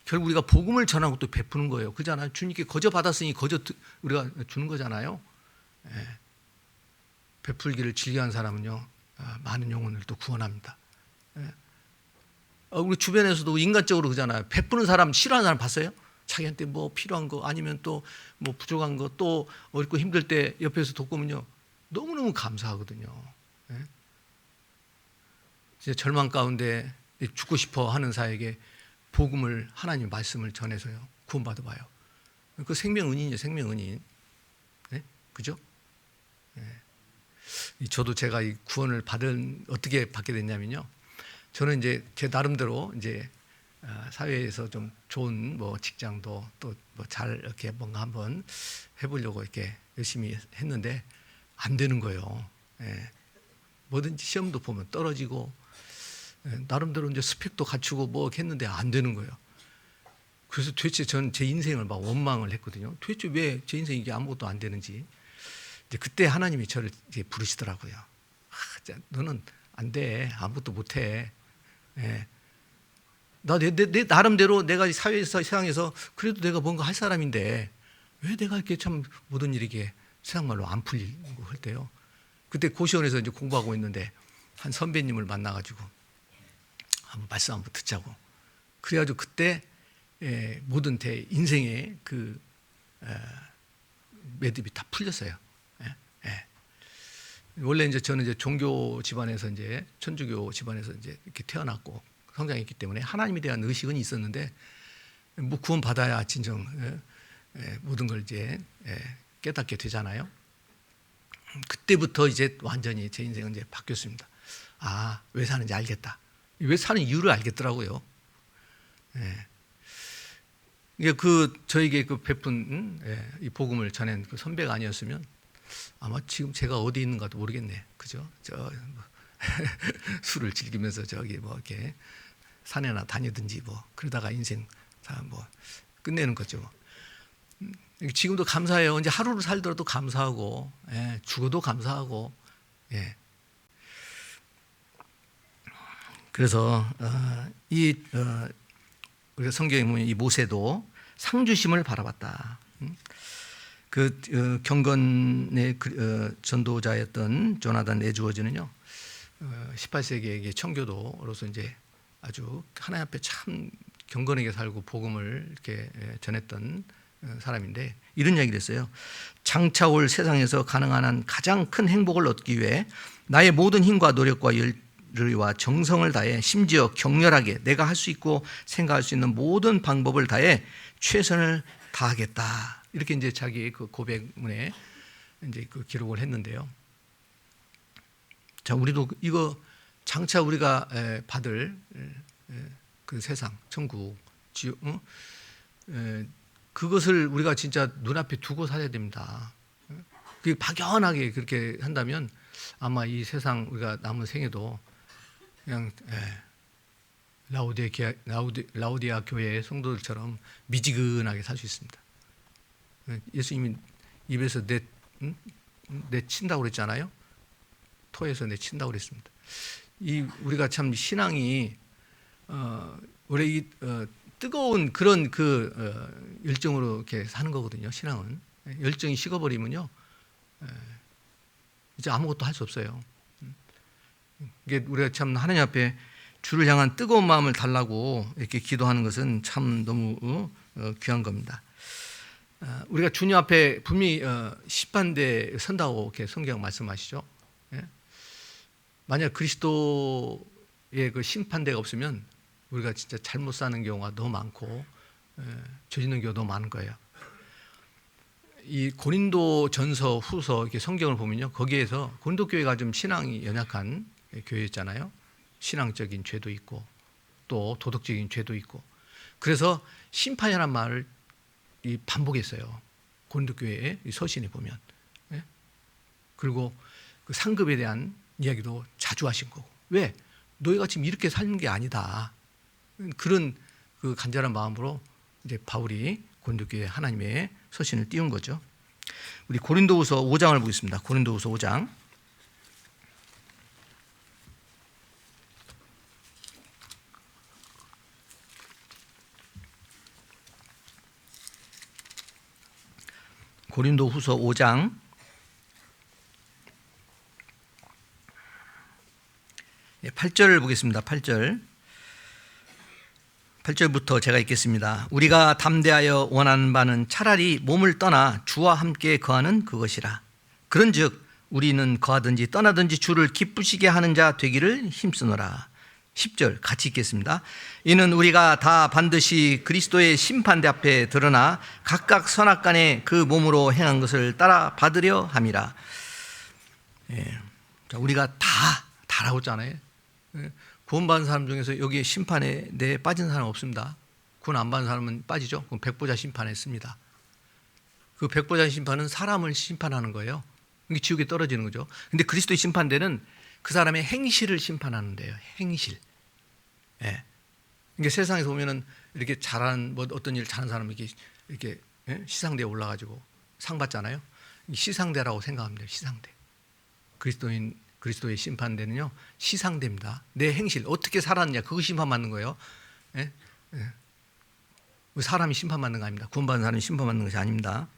결국 우리가 복음을 전하고 또 베푸는 거예요. 그잖아요. 주님께 거저 받았으니 거저 우리가 주는 거잖아요. 예. 베풀기를 즐겨하는 사람은요, 많은 영혼을 또 구원합니다. 예. 우리 주변에서도 인간적으로 그잖아요. 베푸는 사람, 싫어하는 사람 봤어요? 자기한테 뭐 필요한 거 아니면 또 뭐 부족한 거 또 어렵고 힘들 때 옆에서 돕고면요, 너무너무 감사하거든요. 예. 이제 절망 가운데 죽고 싶어 하는 자에게 복음을 하나님 말씀을 전해서요 구원받아 봐요. 그 생명 은인이에요, 생명 은인. 네? 그죠? 네. 저도 제가 이 구원을 어떻게 받게 됐냐면요. 저는 이제 제 나름대로 이제 사회에서 좀 좋은 뭐 직장도 또 뭐 잘 이렇게 뭔가 한번 해보려고 이렇게 열심히 했는데 안 되는 거예요. 예. 뭐든지 시험도 보면 떨어지고 나름대로 이제 스펙도 갖추고 뭐 했는데 안 되는 거예요. 그래서 도대체 전 제 인생을 막 원망을 했거든요. 도대체 왜 제 인생이 이게 아무것도 안 되는지. 이제 그때 하나님이 저를 이제 부르시더라고요. 너는 안 돼. 아무것도 못 해. 예. 내 나름대로 내가 사회에서 세상에서 그래도 내가 뭔가 할 사람인데 왜 내가 이렇게 참 모든 일이 이게 세상 말로 안 풀리고 할 때요. 그때 고시원에서 이제 공부하고 있는데 한 선배님을 만나가지고 한번 말씀 한번 듣자고. 그래가지고 그때 모든 제 인생의 그 매듭이 다 풀렸어요. 원래 이제 저는 이제 종교 집안에서 이제 천주교 집안에서 이제 이렇게 태어났고 성장했기 때문에 하나님에 대한 의식은 있었는데 뭐 구원 받아야 진정 모든 걸 이제 깨닫게 되잖아요. 그때부터 이제 완전히 제 인생은 이제 바뀌었습니다. 아, 왜 사는지 알겠다. 왜 사는 이유를 알겠더라고요. 이게 저에게 그 베푼 이 복음을 전한 그 선배가 아니었으면 아마 지금 제가 어디 있는가도 모르겠네. 그죠? 술을 즐기면서 저기 뭐 이렇게 산에나 다니든지 뭐 그러다가 인생 다 뭐 끝내는 거죠. 지금도 감사해요. 이제 하루를 살더라도 감사하고, 죽어도 감사하고, 그래서 우리가 성경에 보면 이 모세도 상주심을 바라봤다. 경건의 전도자였던 조나단 에드워즈는요, 18세기의 청교도로서 이제 아주 하나님 앞에 참 경건하게 살고 복음을 이렇게 전했던 사람인데 이런 이야기를 했어요. 장차 올 세상에서 가능한 한 가장 큰 행복을 얻기 위해 나의 모든 힘과 노력과 열의와 정성을 다해 심지어 격렬하게 내가 할 수 있고 생각할 수 있는 모든 방법을 다해 최선을 다하겠다. 이렇게 이제 자기 그 고백문에 이제 그 기록을 했는데요. 자, 우리도 이거 장차 우리가 받을 그 세상, 천국, 그것을 우리가 진짜 눈앞에 두고 살아야 됩니다. 그게 막연하게 그렇게 한다면 아마 이 세상 우리가 남은 생에도 그냥 라오디아 교회의 성도들처럼 미지근하게 살 수 있습니다. 예수님이 입에서 내친다고 그랬잖아요. 토에서 내친다고 그랬습니다. 우리가 참 신앙이 원래 이 뜨거운 그런 열정으로 이렇게 사는 거거든요. 신앙은 열정이 식어버리면요, 이제 아무것도 할 수 없어요. 이게 우리가 참 하나님 앞에 주를 향한 뜨거운 마음을 달라고 이렇게 기도하는 것은 참 너무 귀한 겁니다. 우리가 주님 앞에 분명히 심판대에 선다고 이렇게 성경 말씀하시죠. 예? 만약 그리스도의 그 심판대가 없으면 우리가 진짜 잘못 사는 경우가 너무 많고 죄 짓는 경우가 너무 많은 거예요. 이 고린도 전서 후서 이렇게 성경을 보면요, 거기에서 고린도 교회가 좀 신앙이 연약한 교회였잖아요. 신앙적인 죄도 있고 또 도덕적인 죄도 있고, 그래서 심판이라는 말을 반복했어요. 고린도 교회의 서신에 보면. 예? 그리고 그 상급에 대한 이야기도 자주 하신 거고. 왜? 너희가 지금 이렇게 사는 게 아니다. 그런 그 간절한 마음으로 이제 바울이 고린도 교회에 하나님의 서신을 띄운 거죠. 우리 고린도후서 5장을 보겠습니다. 고린도후서 5장. 고린도후서 5장 8절을 보겠습니다. 8절부터 제가 읽겠습니다. 우리가 담대하여 원하는 바는 차라리 몸을 떠나 주와 함께 거하는 그것이라. 그런즉 우리는 거하든지 떠나든지 주를 기쁘시게 하는 자 되기를 힘쓰노라. 10절 같이 읽겠습니다. 이는 우리가 다 반드시 그리스도의 심판대 앞에 드러나 각각 선악간에 그 몸으로 행한 것을 따라 받으려 함이라. 예. 자, 우리가 다라고 했잖아요. 예. 구원받은 사람 중에서 여기에 심판에 대해 빠진 사람 없습니다. 구원 안 받은 사람은 빠지죠. 그럼 백보자 심판했습니다. 그 백보자 심판은 사람을 심판하는 거예요. 이게 지옥에 떨어지는 거죠. 근데 그리스도의 심판대는 그 사람의 행실을 심판하는 데요. 행실. 예. 그러니까 세상에서 보면은 이렇게 잘한 뭐 어떤 일 잘하는 사람 이렇게 예? 시상대에 올라가지고 상 받잖아요. 시상대라고 생각하면 돼요. 시상대. 그리스도의 심판대는요, 시상대입니다. 내 행실 어떻게 살았느냐, 그거 심판받는 거예요. 예? 예. 사람이 심판받는 거 아닙니다. 구원받은 사람이 심판받는 것이 아닙니다.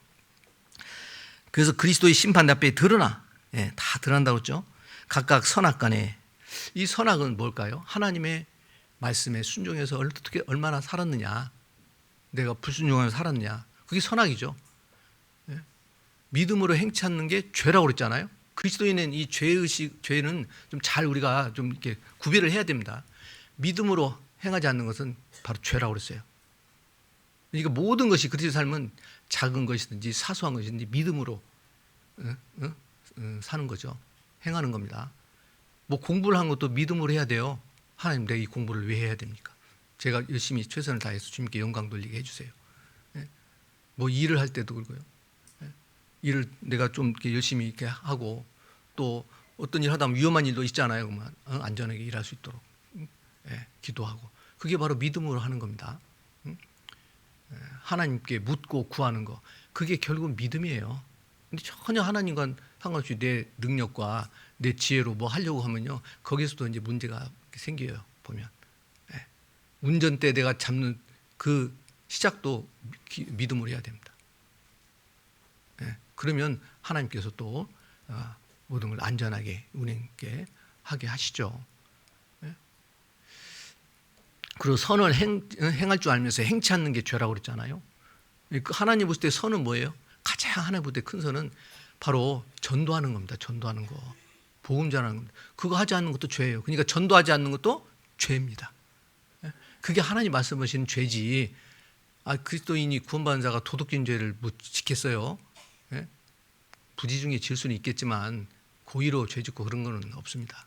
그래서 그리스도의 심판대 앞에 드러나, 예, 다 드러난다고 했죠. 각각 선악간에. 이 선악은 뭘까요? 하나님의 말씀에 순종해서 어떻게 얼마나 살았느냐, 내가 불순종하며 살았느냐, 그게 선악이죠. 예? 믿음으로 행치 않는 게 죄라고 그랬잖아요. 그리스도인은 이 죄는 좀 잘 우리가 좀 이렇게 구별을 해야 됩니다. 믿음으로 행하지 않는 것은 바로 죄라고 그랬어요. 그러니까 모든 것이 그리스도의 삶은 작은 것이든지 사소한 것이든지 믿음으로 사는 거죠. 행하는 겁니다. 뭐 공부를 한 것도 믿음으로 해야 돼요. 하나님, 내가 이 공부를 왜 해야 됩니까? 제가 열심히 최선을 다해서 주님께 영광 돌리게 해주세요. 예? 뭐 일을 할 때도 그러고요. 예? 일을 내가 좀 이렇게 열심히 이렇게 하고, 또 어떤 일 하다 보면 위험한 일도 있잖아요. 그러면 안전하게 일할 수 있도록 예? 기도하고. 그게 바로 믿음으로 하는 겁니다. 하나님께 묻고 구하는 거, 그게 결국 믿음이에요. 근데 전혀 하나님과 상관없이 내 능력과 내 지혜로 뭐 하려고 하면요, 거기서도 이제 문제가 생겨요. 보면 예. 운전대 내가 잡는 그 시작도 믿음으로 해야 됩니다. 예. 그러면 하나님께서 또 모든 걸 안전하게 운행하게 하게 하시죠. 예. 그리고 선을 행할 줄 알면서 행치 않는 게 죄라고 그랬잖아요. 하나님 볼 때 선은 뭐예요? 가장 하나님 볼 때 큰 선은 바로 전도하는 겁니다. 전도하는 거, 복음 전하는 겁니다. 그거 하지 않는 것도 죄예요. 그러니까 전도하지 않는 것도 죄입니다. 그게 하나님 말씀하시는 죄지. 그리스도인이 구원받은 자가 도덕적인 죄를 못 지켰어요. 부지 중에 질 수는 있겠지만 고의로 죄 짓고 그런 거는 없습니다.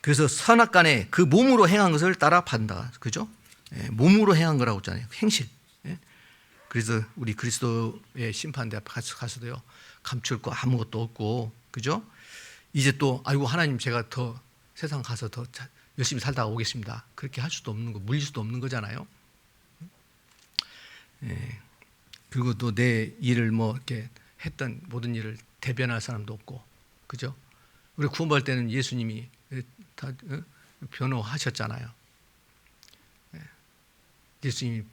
그래서 선악간에 그 몸으로 행한 것을 따라 받는다. 그죠? 몸으로 행한 거라고 했잖아요. 행실. 그래서 우리 그리스도의 심판대 앞에 가서도요, 감출 거 아무것도 없고, 그죠? 이제 또 아이고 하나님, 제가 더 세상 가서 더 열심히 살다가 오겠습니다. 그렇게 할 수도 없는 거, 물릴 수도 없는 거잖아요. 그리고 또 내 일을 뭐 이렇게 했던 모든 일을 대변할 사람도 없고, 그죠? 우리 구원받을 때는 예수님이 다 변호하셨잖아요. 예수님이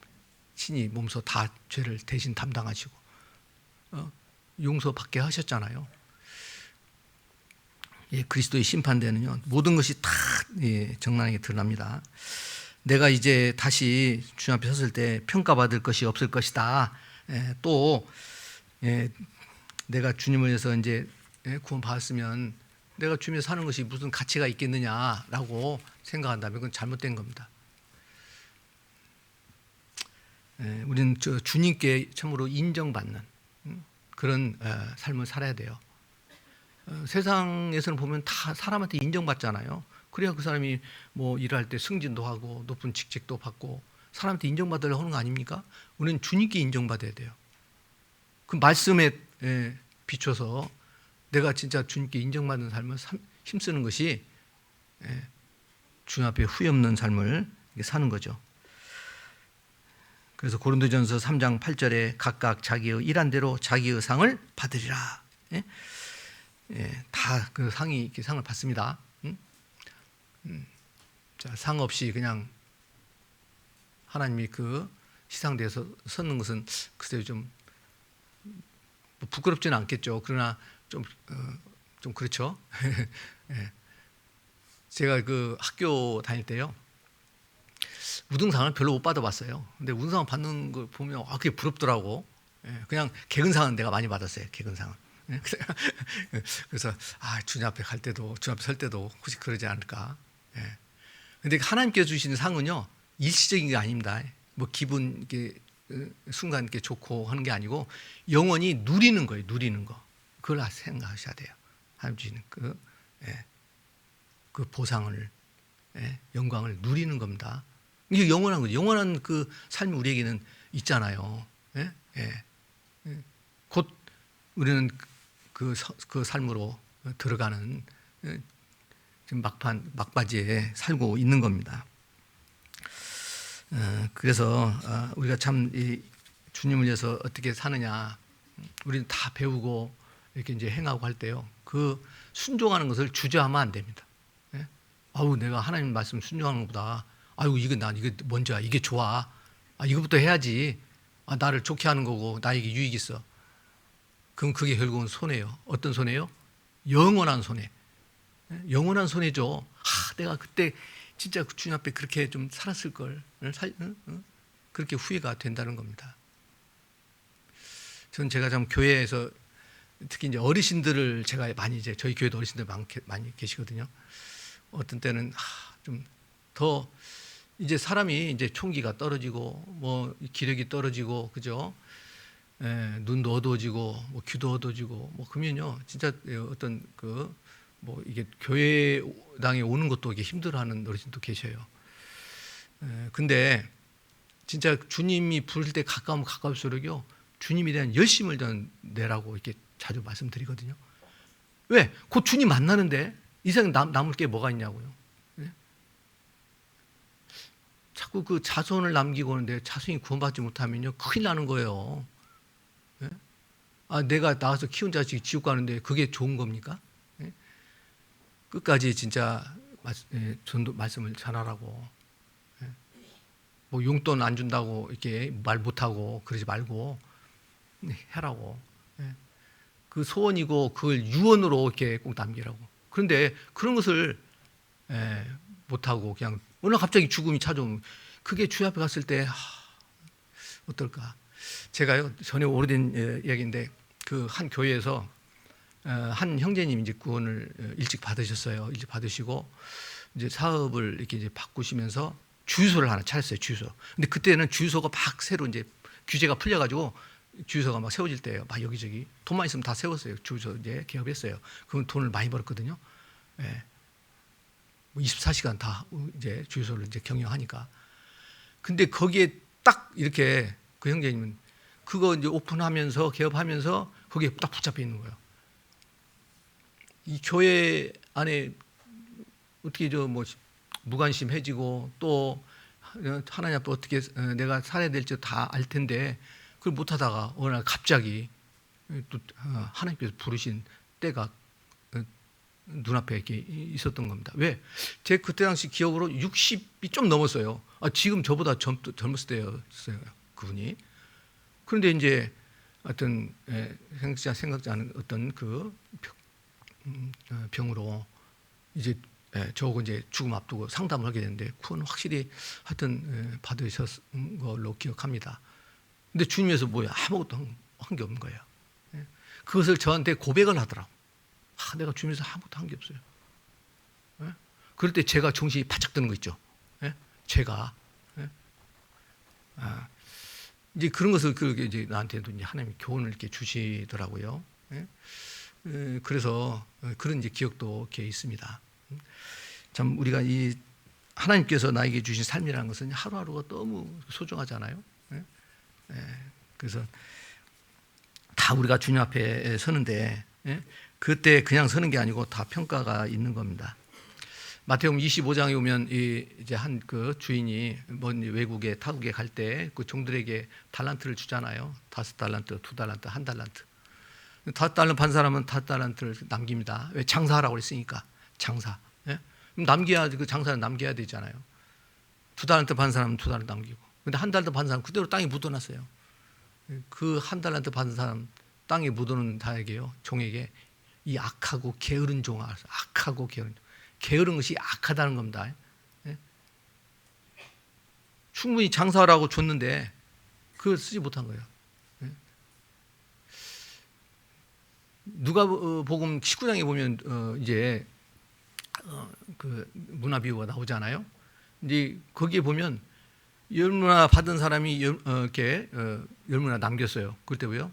친히 몸소 다 죄를 대신 담당하시고 용서받게 하셨잖아요. 예, 그리스도의 심판대는요 모든 것이 다 예, 정나게 드러납니다. 내가 이제 다시 주님 앞에 섰을 때 평가받을 것이 없을 것이다. 예, 또 예, 내가 주님을 위해서 이제 구원 받았으면 내가 주님을 사는 것이 무슨 가치가 있겠느냐라고 생각한다면 그건 잘못된 겁니다. 예, 우리는 주님께 참으로 인정받는 그런 삶을 살아야 돼요. 세상에서는 보면 다 사람한테 인정받잖아요. 그래야 그 사람이 뭐 일할 때 승진도 하고 높은 직책도 받고 사람한테 인정받으려고 하는 거 아닙니까? 우리는 주님께 인정받아야 돼요. 그 말씀에 비춰서 내가 진짜 주님께 인정받는 삶을 힘쓰는 것이 주님 앞에 후회 없는 삶을 사는 거죠. 그래서 고린도전서 3장 8절에 각각 자기의 일한 대로 자기의 상을 받으리라. 다 그 상이 이렇게 상을 받습니다. 자, 상 없이 그냥 하나님이 그 시상대에서 섰는 것은 글쎄요 좀 부끄럽지는 않겠죠. 그러나 좀 그렇죠. 예. 제가 그 학교 다닐 때요 우등상을 별로 못 받아봤어요. 근데 우등상 받는 걸 보면 그게 부럽더라고. 예. 그냥 개근상은 내가 많이 받았어요. 개근상은. 예. 그래서 주님 앞에 갈 때도 주님 앞에 설 때도 혹시 그러지 않을까. 예. 근데 하나님께서 주시는 상은요 일시적인 게 아닙니다. 뭐 기분 이렇게 순간 이렇게 좋고 하는 게 아니고 영원히 누리는 거예요. 누리는 거. 그걸 생각하셔야 돼요. 하나님 주시는 그 보상을 영광을 누리는 겁니다. 이게 영원한 거죠. 영원한 그 삶이 우리에게는 있잖아요. 곧 우리는 그 삶으로 들어가는 지금 막바지에 살고 있는 겁니다. 그래서 우리가 참 이 주님을 위해서 어떻게 사느냐, 우리는 다 배우고 이렇게 이제 행하고 할 때요, 그 순종하는 것을 주저하면 안 됩니다. 내가 하나님 말씀 순종하는 것보다, 이게 먼저야, 이게 좋아, 이거부터 해야지, 나를 좋게 하는 거고 나에게 유익이 있어. 그럼 그게 결국은 손해요. 어떤 손해요? 영원한 손해. 영원한 손해죠. 내가 그때 진짜 주님 앞에 그렇게 좀 살았을 걸, 그렇게 후회가 된다는 겁니다. 저는 제가 참 교회에서 특히 이제 어르신들을 제가 많이 이제 저희 교회도 어르신들 많이 계시거든요. 어떤 때는 좀 더 이제 사람이 이제 총기가 떨어지고 뭐 기력이 떨어지고 그죠? 눈도 어두워지고 뭐 귀도 어두워지고 뭐 그러면요 진짜 어떤 뭐 이게 교회당에 오는 것도 이게 힘들어하는 어르신도 계셔요. 근데 진짜 주님이 부를 때 가까우면 가까울수록요 주님에 대한 열심을 좀 내라고 이렇게 자주 말씀드리거든요. 왜? 곧 주님 만나는데 이 세상 남을 게 뭐가 있냐고요. 자꾸 그 자손을 남기고 오는데 자손이 구원받지 못하면요 큰일 나는 거예요. 내가 나와서 키운 자식이 지옥 가는데 그게 좋은 겁니까? 끝까지 진짜 전도 말씀을 전하라고. 뭐 용돈 안 준다고 이렇게 말 못하고 그러지 말고 해라고. 그 소원이고 그걸 유언으로 이렇게 꼭 남기라고. 그런데 그런 것을 못하고 그냥 어느 갑자기 죽음이 찾아오면 그게 주 앞에 갔을 때 어떨까? 제가요 전에 오래된 이야기인데 그 한 교회에서 한 형제님이 이제 구원을 일찍 받으셨어요. 일찍 받으시고 이제 사업을 이렇게 이제 바꾸시면서 주유소를 하나 차렸어요. 주유소. 근데 그때는 주유소가 막 새로 이제 규제가 풀려가지고 주유소가 막 세워질 때예요. 막 여기저기 돈만 있으면 다 세웠어요. 주유소 이제 개업했어요. 그럼 돈을 많이 벌었거든요. 24시간 다 이제 주유소를 이제 경영하니까. 근데 거기에 딱 이렇게 그 형제님은 그거 이제 오픈하면서 개업하면서 거기에 딱 붙잡혀 있는 거예요. 이 교회 안에 어떻게 뭐 무관심해지고 또 하나님 앞에 어떻게 내가 살아야 될지 다 알 텐데 그걸 못하다가 어느 날 갑자기 또 하나님께서 부르신 때가 눈앞에 이렇게 있었던 겁니다. 왜? 제 그때 당시 기억으로 60이 좀 넘었어요. 지금 저보다 젊었을 때였어요, 그분이. 그런데 이제 어떤 생각지 않은 어떤 그 병으로 이제 저하고 이제 죽음 앞두고 상담을 하게 됐는데 그건 확실히 하여튼 받으셨은 걸로 기억합니다. 근데 주님에서 뭐야 아무것도 한 게 없는 거예요. 그것을 저한테 고백을 하더라고. 내가 주님에서 아무것도 한 게 없어요. 그럴 때 제가 정신이 바짝 드는 거 있죠. 제가 이제 그런 것을 그렇게 이제 나한테도 이제 하나님이 교훈을 이렇게 주시더라고요. 그래서 그런 이제 기억도 이렇게 있습니다. 참 우리가 이 하나님께서 나에게 주신 삶이라는 것은 하루하루가 너무 소중하잖아요. 그래서 다 우리가 주님 앞에 서는데 그때 그냥 서는 게 아니고 다 평가가 있는 겁니다. 마태복음 25장에 오면 이제 한 그 주인이 먼 외국에 타국에 갈 때 그 종들에게 달란트를 주잖아요. 5달란트, 2달란트, 1달란트. 5달란트 판 사람은 5달란트를 남깁니다. 왜? 장사하라고 그랬으니까. 장사. 남겨야 그 장사는 남겨야 되잖아요. 2달란트 판 사람은 2달란트 남기고. 근데 1달란트 판 사람 그대로 땅에 묻어놨어요. 그 1달란트 판 사람 땅에 묻어놓은 자에게요, 종에게 이 악하고 게으른 종아, 악하고 게으른 것이 악하다는 겁니다. 충분히 장사하라고 줬는데 그걸 쓰지 못한 거예요. 누가복음 19장에 보면 이제 그 문화 비유가 나오잖아요. 이제 거기에 보면 10문화 받은 사람이 이렇게 10문화 남겼어요. 그때 왜요?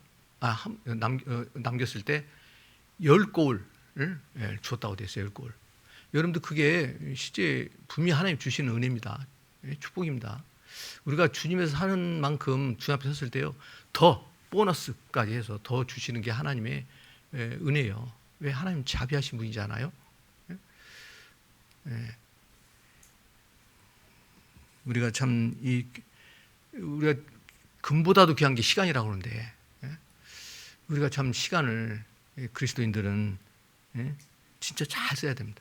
남겼을 때 10고울을 줬다고 돼 있어요. 10고울. 여러분들 그게 실제 분명히 하나님 주시는 은혜입니다. 축복입니다. 우리가 주님에서 사는 만큼 주님 앞에 섰을 때요, 더 보너스까지 해서 더 주시는 게 하나님의 은혜예요. 왜? 하나님 자비하신 분이잖아요. 우리가 참 우리가 금보다도 귀한 게 시간이라고 하는데 우리가 참 시간을 그리스도인들은 진짜 잘 써야 됩니다.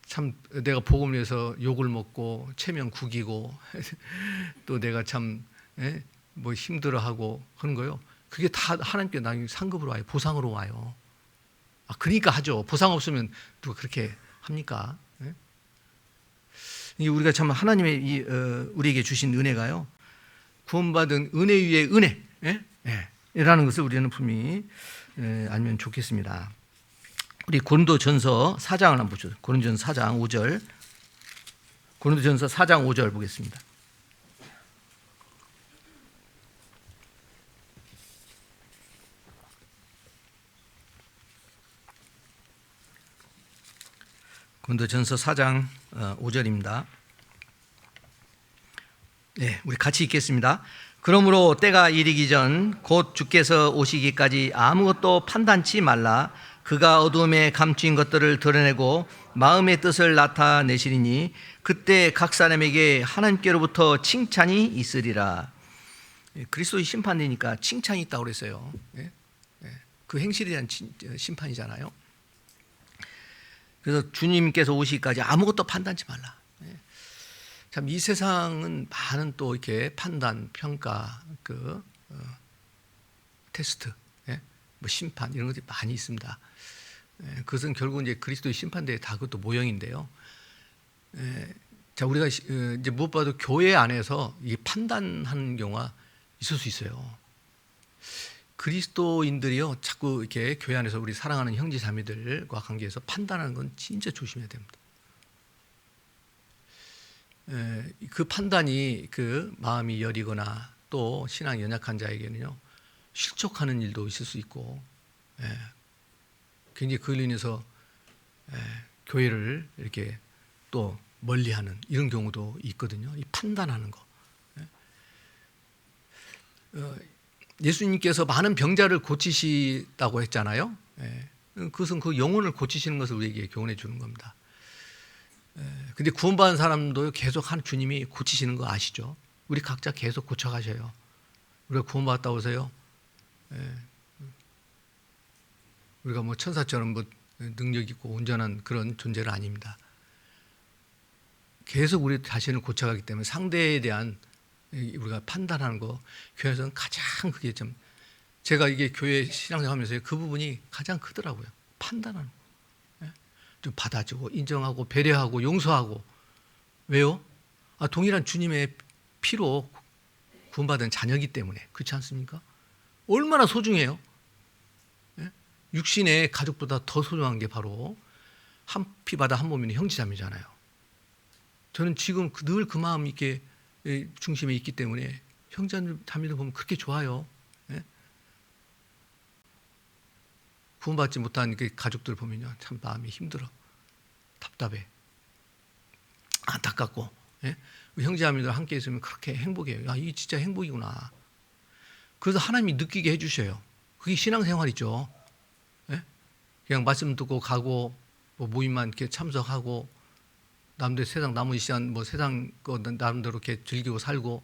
참 내가 복음을 위해서 욕을 먹고 체면 구기고 또 내가 참 뭐 힘들어하고 하는 거요. 그게 다 하나님께 나중에 상급으로 와요. 보상으로 와요. 그러니까 하죠. 보상 없으면 누가 그렇게 합니까? 우리가 참 하나님의 우리에게 주신 은혜가요, 구원받은 은혜 위에 은혜 라는 것을 우리는 분명히 알면 좋겠습니다. 우리 고린도전서 4장을 한번 보죠. 고린도전서 4장 5절. 고린도전서 4장 5절 보겠습니다. 고린도전서 4장 5절입니다. 네, 우리 같이 읽겠습니다. 그러므로 때가 이르기 전 곧 주께서 오시기까지 아무것도 판단치 말라. 그가 어두움에 감추인 것들을 드러내고 마음의 뜻을 나타내시리니 그때 각 사람에게 하나님께로부터 칭찬이 있으리라. 그리스도의 심판되니까 칭찬이 있다고 그랬어요. 그 행실에 대한 심판이잖아요. 그래서 주님께서 오시기까지 아무것도 판단치 말라. 참 이 세상은 많은 또 이렇게 판단, 평가, 테스트, 뭐 심판 이런 것들이 많이 있습니다. 그것은 결국 이제 그리스도의 심판대에 다 그것도 모형인데요. 자, 우리가 이제 무엇보다도 교회 안에서 이 판단하는 경우가 있을 수 있어요. 그리스도인들이요, 자꾸 이렇게 교회 안에서 우리 사랑하는 형제 자매들과 관계에서 판단하는 건 진짜 조심해야 됩니다. 그 판단이 그 마음이 여리거나 또 신앙이 연약한 자에게는요, 실족하는 일도 있을 수 있고, 굉장히 그걸로 인해서 교회를 이렇게 또 멀리하는 이런 경우도 있거든요. 이 판단하는 거. 예수님께서 많은 병자를 고치시다고 했잖아요. 그것은 그 영혼을 고치시는 것을 우리에게 교훈해 주는 겁니다. 근데 구원받은 사람도 계속 한 주님이 고치시는 거 아시죠? 우리 각자 계속 고쳐가셔요. 우리가 구원받았다고 해서요, 우리가 뭐 천사처럼 뭐 능력 있고 온전한 그런 존재는 아닙니다. 계속 우리 자신을 고쳐가기 때문에 상대에 대한 우리가 판단하는 거, 교회에서는 가장 그게 좀 제가 이게 교회 신앙생활하면서 그 부분이 가장 크더라고요. 판단하는 거. 예? 좀 받아주고 인정하고 배려하고 용서하고. 왜요? 동일한 주님의 피로 구원받은 자녀이기 때문에. 그렇지 않습니까? 얼마나 소중해요. 예? 육신의 가족보다 더 소중한 게 바로 한 피 바다 한 몸인 형제자매잖아요. 저는 지금 늘 그 마음이 이렇게 중심에 있기 때문에 형제자매들 보면 그렇게 좋아요. 예? 구원받지 못한 그 가족들 보면요, 참 마음이 힘들어, 답답해, 안타깝고. 예? 형제자매들 함께 있으면 그렇게 행복해요. 이게 진짜 행복이구나. 그래서 하나님이 느끼게 해주셔요. 그게 신앙생활이죠. 예? 그냥 말씀 듣고 가고 뭐 모임만 이렇게 참석하고 남들 세상 남은 시간 뭐 세상 거 나름대로 이렇게 즐기고 살고,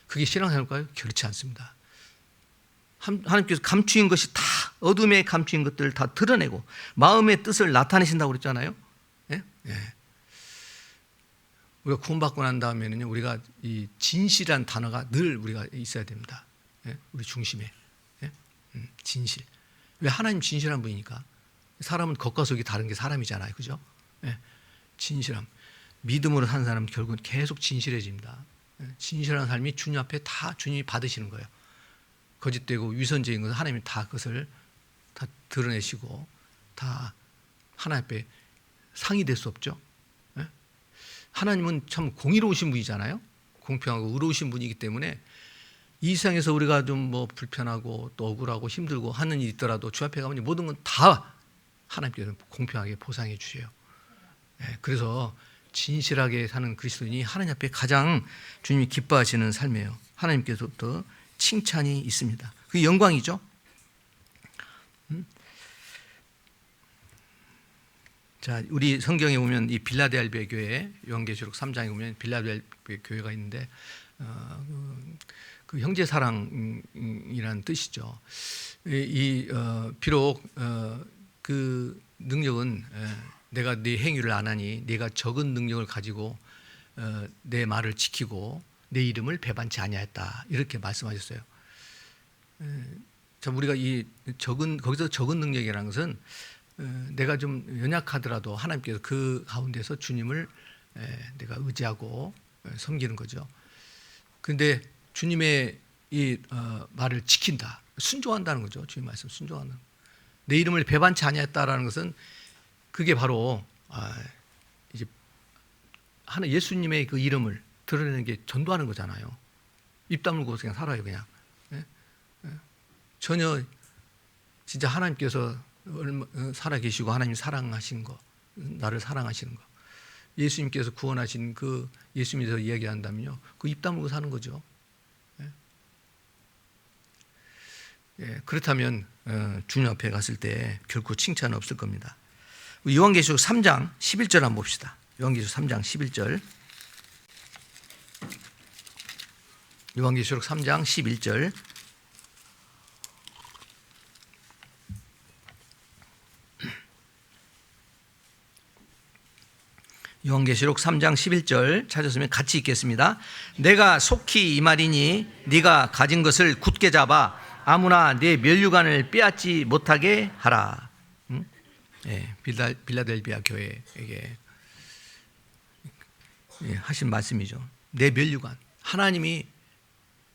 그게 신앙생활일까요? 그렇지 않습니다. 하나님께서 감추인 것이 다, 어둠에 감추인 것들을 다 드러내고 마음의 뜻을 나타내신다고 그랬잖아요. 예? 예. 우리가 구원받고 난 다음에는요, 우리가 이 진실이라는 단어가 늘 우리가 있어야 됩니다. 예? 우리 중심에. 예? 진실. 왜? 하나님 진실한 분이니까. 사람은 겉과 속이 다른 게 사람이잖아요. 그죠? 예? 진실함. 믿음으로 산 사람은 결국은 계속 진실해집니다. 예? 진실한 삶이 주님 앞에 다 주님이 받으시는 거예요. 거짓되고 위선적인 것은 하나님이 다 그것을 다 드러내시고 다 하나님 앞에 상이 될 수 없죠. 예? 하나님은 참 공의로우신 분이잖아요. 공평하고 의로우신 분이기 때문에 이 세상에서 우리가 좀 뭐 불편하고 또 억울하고 힘들고 하는 일이 있더라도 주 앞에 가면 모든 건 다 하나님께서 공평하게 보상해 주셔요. 예, 그래서 진실하게 사는 그리스도인이 하나님 앞에 가장 주님이 기뻐하시는 삶이에요. 하나님께서부터 칭찬이 있습니다. 그게 영광이죠. 자, 우리 성경에 보면 이 빌라델비아 교회, 요한계시록 3장에 보면 빌라델비아 교회가 있는데 그 형제 사랑이라는 뜻이죠. 비록 그 능력은 내가 네 행위를 안 하니 네가 적은 능력을 가지고 내 말을 지키고 내 이름을 배반치 아니하였다, 이렇게 말씀하셨어요. 자, 우리가 이 거기서 적은 능력이라는 것은 내가 좀 연약하더라도 하나님께서 그 가운데서 주님을 내가 의지하고 섬기는 거죠. 그런데 주님의 이 말을 지킨다, 순종한다는 거죠. 주님 말씀 순종한다. 내 이름을 배반치 아니했다라는 것은 그게 바로 이제 하나 예수님의 그 이름을 드러내는 게 전도하는 거잖아요. 입 다물고 그냥 살아요, 그냥. 예? 예. 전혀 진짜 하나님께서 살아 계시고 하나님 사랑하신 거, 나를 사랑하시는 거, 예수님께서 구원하신 그 예수님에 대해서 이야기한다면요, 그 입 다물고 사는 거죠. 예? 예, 그렇다면 주님 앞에 갔을 때 결코 칭찬은 없을 겁니다. 요한계시록 3장 11절 한번 봅시다. 요한계시록 3장 11절. 요한계시록 3장 11절. 요한계시록 3장 11절 찾았으면 같이 읽겠습니다. 내가 속히 이 말이니 네가 가진 것을 굳게 잡아 아무나 네 면류관을 빼앗지 못하게 하라. 예, 빌라델비아 교회에게 하신 말씀이죠. 내 면류관, 하나님이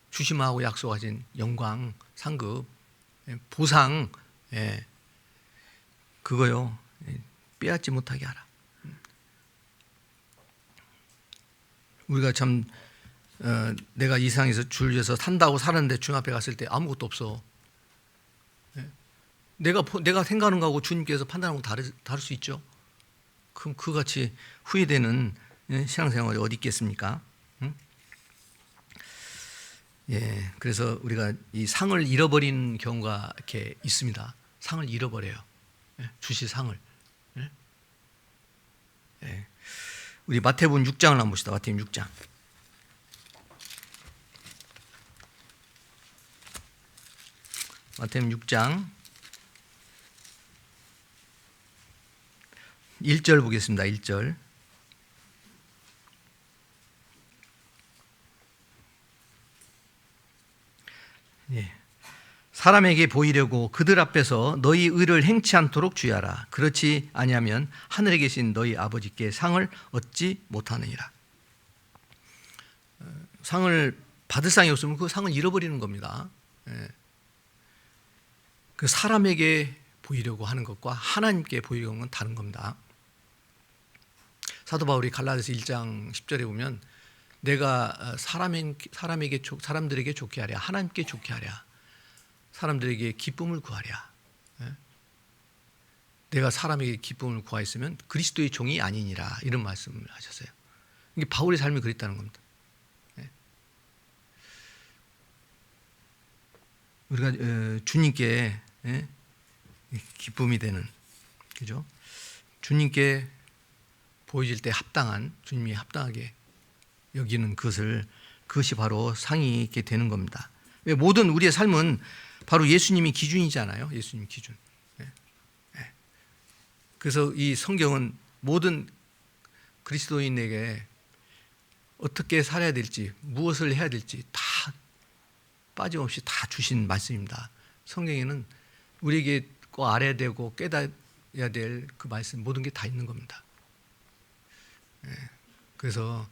주심하고 약속하신 영광, 상급, 보상, 그거요, 빼앗지 못하게 하라. 우리가 참 내가 이 세상에서 줄여서 산다고 살았는데 주님 앞에 갔을 때 아무것도 없어. 내가 생각하는 거하고 주님께서 판단하는 거 다를 수 있죠. 그럼 그같이 후회되는 신앙생활이 어디 있겠습니까? 예, 그래서 우리가 이 상을 잃어버리는 경우가 이렇게 있습니다. 상을 잃어버려요. 주실 상을. 예. 우리 마태복음 6장을 한번 봅시다. 마태복음 6장. 마태복음 6장 1절 보겠습니다. 1절. 예. 사람에게 보이려고 그들 앞에서 너희 의를 행치 않도록 주의하라. 그렇지 아니하면 하늘에 계신 너희 아버지께 상을 얻지 못하느니라. 상을 받을 상이 없으면 그 상을 잃어버리는 겁니다. 그 사람에게 보이려고 하는 것과 하나님께 보이려고 하는 건 다른 겁니다. 사도 바울이 갈라디아서 1장 10절에 보면 내가 사람들에게 좋게 하랴, 하나님께 좋게 하랴, 사람들에게 기쁨을 구하랴. 내가 사람에게 기쁨을 구하였으면 그리스도의 종이 아니니라, 이런 말씀을 하셨어요. 이게 바울의 삶이 그랬다는 겁니다. 우리가 주님께 기쁨이 되는, 그죠? 주님께 보여질 때 합당한, 주님이 합당하게 여기는 그것이 바로 상이 있게 되는 겁니다. 왜? 모든 우리의 삶은 바로 예수님이 기준이잖아요. 예수님 기준. 그래서 이 성경은 모든 그리스도인에게 어떻게 살아야 될지, 무엇을 해야 될지 다 빠짐없이 다 주신 말씀입니다. 성경에는 우리에게 꼭 알아야 되고 깨달아야 될 그 말씀, 모든 게 다 있는 겁니다. 그래서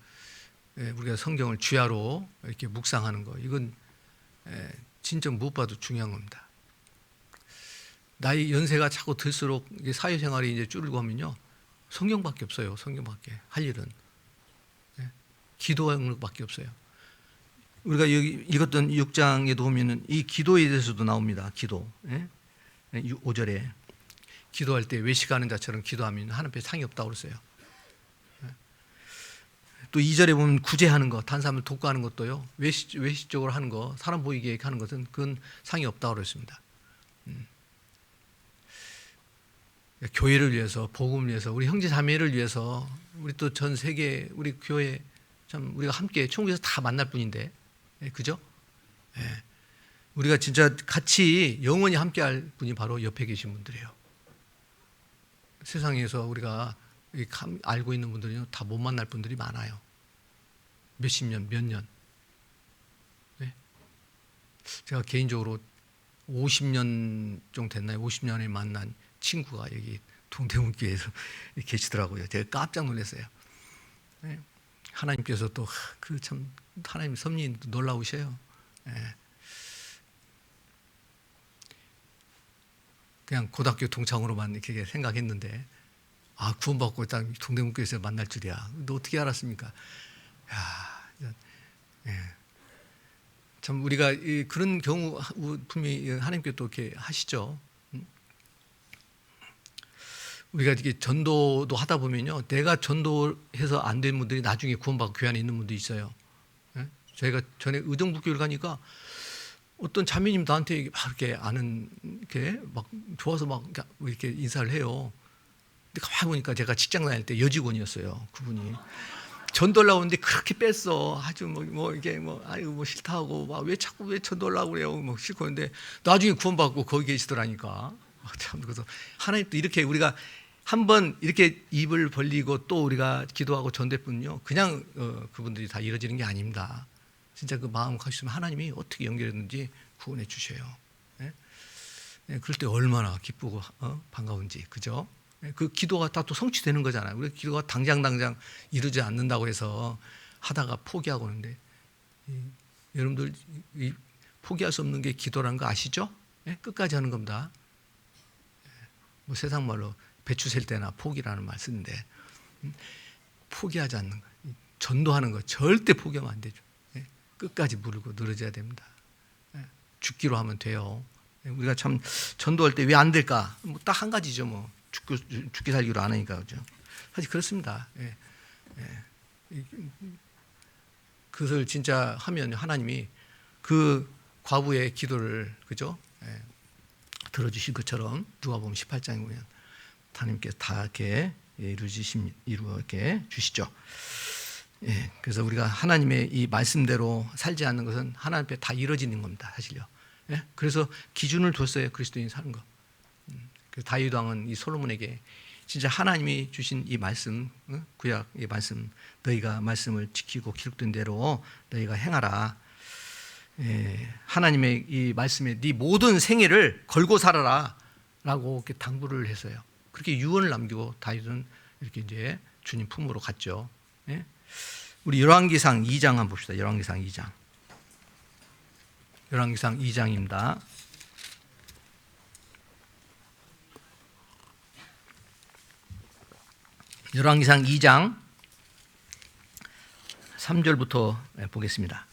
우리가 성경을 주야로 이렇게 묵상하는 거, 이건 진짜 무엇보다도 중요한 겁니다. 나이 연세가 자꾸 들수록 사회생활이 이제 줄고 하면요, 성경밖에 없어요. 성경밖에 할 일은 기도하는 것밖에 없어요. 우리가 여기 읽었던 6장에도 보면은 이 기도에 대해서도 나옵니다. 기도. 5절에 기도할 때 외식하는 자처럼 기도하면 하나님 앞에 상이 없다고 그랬어요. 또 2절에 보면 구제하는 것, 다른 사람을 돕고하는 것도요, 외식적으로 하는 거, 사람 보이게 하는 것은 그건 상이 없다고 그랬습니다. 교회를 위해서, 복음을 위해서, 우리 형제 자매를 위해서, 우리 또 전 세계 우리 교회 참 우리가 함께 천국에서 다 만날 뿐인데, 그죠? 우리가 진짜 같이 영원히 함께할 분이 바로 옆에 계신 분들이에요. 세상에서 우리가 알고 있는 분들이 다 못 만날 분들이 많아요. 몇십 년, 몇 년. 제가 개인적으로 50년 정도 됐나요? 50년에 만난 친구가 여기 동대문교회에서 계시더라고요. 제가 깜짝 놀랐어요. 하나님께서 또 그 참 하나님 섭리도 놀라우셔요. 그냥 고등학교 동창으로만 이렇게 생각했는데, 아, 구원받고 딱 동대문교회에서 만날 줄이야. 너 어떻게 알았습니까? 참 우리가 그런 경우 분명히 하나님께 또 이렇게 하시죠. 우리가 이렇게 전도도 하다 보면요, 내가 전도해서 안 된 분들이 나중에 구원받고 교회 안에 있는 분도 있어요. 저희가 전에 의정부교회를 가니까 어떤 자매님 나한테 막 이렇게 아는 게 막 좋아서 막 이렇게 인사를 해요. 근데 가만히 보니까 제가 직장 다닐 때 여직원이었어요. 그분이 전도를 하는데 그렇게 뺐어. 아주 이게 아이고 싫다 하고 막 왜 전도하려고 그래요. 뭐 싫고 했는데 나중에 구원받고 거기 계시더라니까. 참, 그래서 하나님도 이렇게 우리가 한번 이렇게 입을 벌리고 또 우리가 기도하고 전대뿐요, 그냥 그분들이 다 이루어지는 게 아닙니다. 진짜 그 마음 가지시면 하나님이 어떻게 연결했는지 구원해 주셔요. 그럴 때 얼마나 기쁘고 반가운지, 그죠? 그 기도가 다 또 성취되는 거잖아요. 우리 기도가 당장 이루지 않는다고 해서 하다가 포기하고 하는데, 여러분들 포기할 수 없는 게 기도라는 거 아시죠? 끝까지 하는 겁니다. 뭐 세상 말로 배추 셀 때나 포기라는 말 쓰는데, 포기하지 않는 거, 전도하는 거 절대 포기하면 안 되죠. 끝까지 물고 늘어져야 됩니다. 죽기로 하면 돼요. 우리가 참 전도할 때 왜 안 될까? 딱 한 가지죠. 뭐 죽기 살기로 안 하니까, 그죠? 사실 그렇습니다. 그것을 진짜 하면 하나님이 그 과부의 기도를, 그죠? 들어주신 것처럼 누가복음 18장에 보면 하나님께서 다 이렇게 이루게 주시죠. 그래서 우리가 하나님의 이 말씀대로 살지 않는 것은 하나님 앞에 다 이루어지는 겁니다, 사실요. 그래서 기준을 뒀어요, 그리스도인 사는 거. 다윗 왕은 이 솔로몬에게 진짜 하나님이 주신 이 말씀, 구약 이 말씀, 너희가 말씀을 지키고 기록된 대로 너희가 행하라. 하나님의 이 말씀에 네 모든 생애를 걸고 살아라라고 이렇게 당부를 했어요. 그렇게 유언을 남기고 다윗은 이렇게 이제 주님 품으로 갔죠. 예? 우리 열왕기상 2장 한번 봅시다. 열왕기상 2장. 열왕기상 2장입니다. 열왕기상 2장 3절부터 보겠습니다.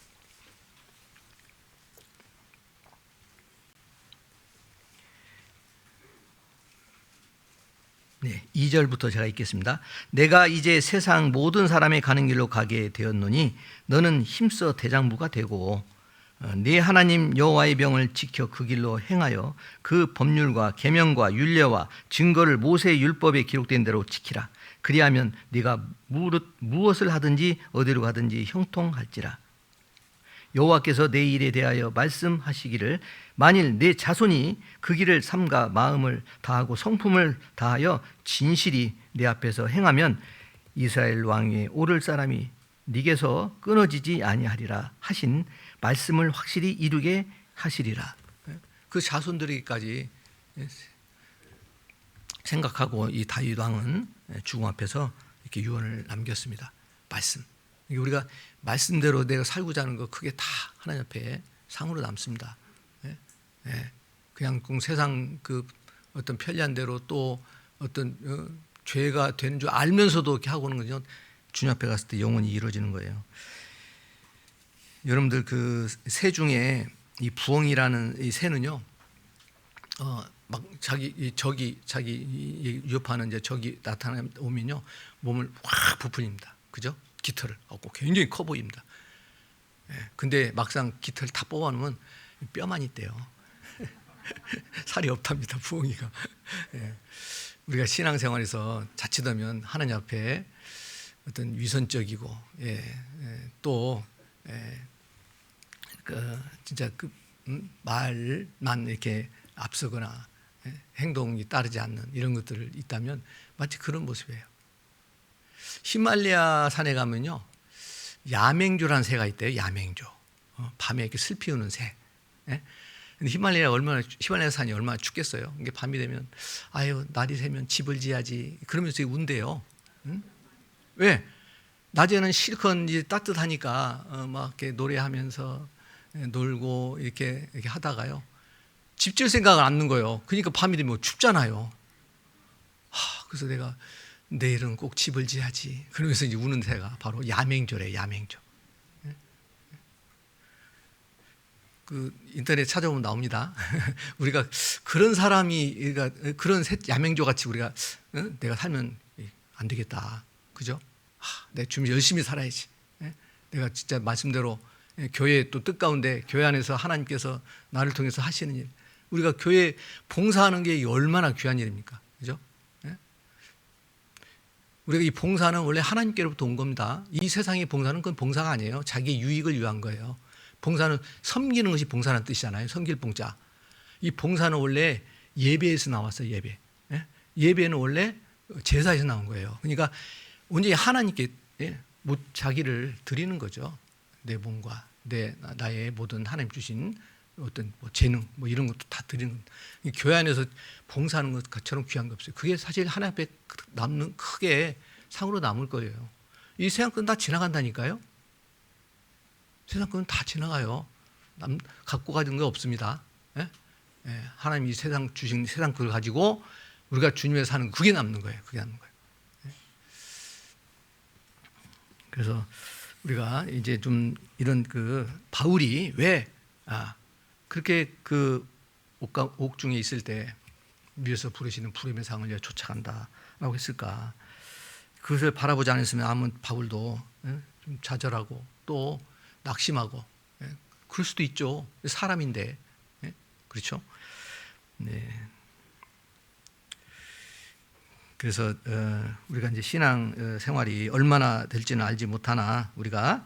네, 2절부터 제가 읽겠습니다. 내가 이제 세상 모든 사람이 가는 길로 가게 되었노니 너는 힘써 대장부가 되고 네 하나님 여호와의 명을 지켜 그 길로 행하여 그 법률과 계명과 율례와 증거를 모세의 율법에 기록된 대로 지키라. 그리하면 네가 무엇을 하든지 어디로 가든지 형통할지라. 여호와께서 내 일에 대하여 말씀하시기를 만일 내 자손이 그 길을 삼가 마음을 다하고 성품을 다하여 진실이 내 앞에서 행하면 이스라엘 왕위에 오를 사람이 네게서 끊어지지 아니하리라 하신 말씀을 확실히 이루게 하시리라. 그 자손들에게까지 생각하고 이 다윗 왕은 죽음 앞에서 이렇게 유언을 남겼습니다. 말씀. 우리가 말씀대로 내가 살고자 하는 거 그게 다 하나님 앞에 상으로 남습니다. 그냥 세상 그 어떤 편리한 대로 또 어떤 죄가 되는 줄 알면서도 이렇게 하고 오는 거죠. 주님 앞에 갔을 때 영원히 이루어지는 거예요. 여러분들 그 새 중에 이 부엉이라는 이 새는요, 막 자기 위협하는 이제 적이 나타나오면요 몸을 확 부풀립니다. 그죠? 깃털을 얻고 굉장히 커 보입니다. 근데 막상 깃털 다 뽑아놓으면 뼈만 있대요. 살이 없답니다, 부엉이가. 우리가 신앙생활에서 자칫하면 하나님 앞에 어떤 위선적이고 또 진짜 그 말만 이렇게 앞서거나 행동이 따르지 않는 이런 것들을 있다면 마치 그런 모습이에요. 히말라야 산에 가면요 야맹조라는 새가 있대요. 야맹조. 밤에 이렇게 슬 피우는 새. 근데 히말라야 산이 얼마나 춥겠어요. 이게 밤이 되면 아유 날이 새면 집을 지어야지 그러면서 운대요. 응? 왜? 낮에는 실컷 이제 따뜻하니까 막 이렇게 노래하면서 놀고 이렇게 하다가요 집 지을 생각을 안 하는 거예요. 그러니까 밤이 되면 춥잖아요. 그래서 내가 내일은 꼭 집을 지어야지. 그러면서 이제 우는 새가 바로 야맹조래, 야맹조. 그 인터넷 찾아보면 나옵니다. 우리가 그런 사람이, 그런 야맹조 같이 우리가 내가 살면 안 되겠다. 그죠? 내 준비 열심히 살아야지. 내가 진짜 말씀대로 교회 또 뜻가운데 교회 안에서 하나님께서 나를 통해서 하시는 일. 우리가 교회 봉사하는 게 얼마나 귀한 일입니까? 그죠? 우리가 이 봉사는 원래 하나님께로부터 온 겁니다. 이 세상의 봉사는 그건 봉사가 아니에요. 자기의 유익을 위한 거예요. 봉사는 섬기는 것이 봉사라는 뜻이잖아요. 섬길 봉자. 이 봉사는 원래 예배에서 나왔어요. 예배. 예배는 원래 제사에서 나온 거예요. 그러니까 온전히 하나님께 자기를 드리는 거죠. 내 몸과 나의 모든 하나님 주신 어떤 재능 이런 것도 다 드리는. 교회 안에서 봉사하는 것처럼 귀한 게 없어요. 그게 사실 하나님 앞에 남는 크게 상으로 남을 거예요. 이 세상 건 다 지나간다니까요. 세상 건 다 지나가요. 갖고 가는 거 없습니다. 하나님이 세상 주신 세상 그걸 가지고 우리가 주님에서 사는 그게 남는 거예요. 그게 남는 거예요. 그래서 우리가 이제 좀 이런 그 바울이 왜 그렇게 그 옥중에 있을 때 위에서 부르시는 부름의 상을 쫓아간다라고 했을까? 그것을 바라보지 않았으면 아무 바울도 좀 좌절하고 또 낙심하고 그럴 수도 있죠. 사람인데 그렇죠? 네. 그래서 우리가 이제 신앙 생활이 얼마나 될지는 알지 못하나 우리가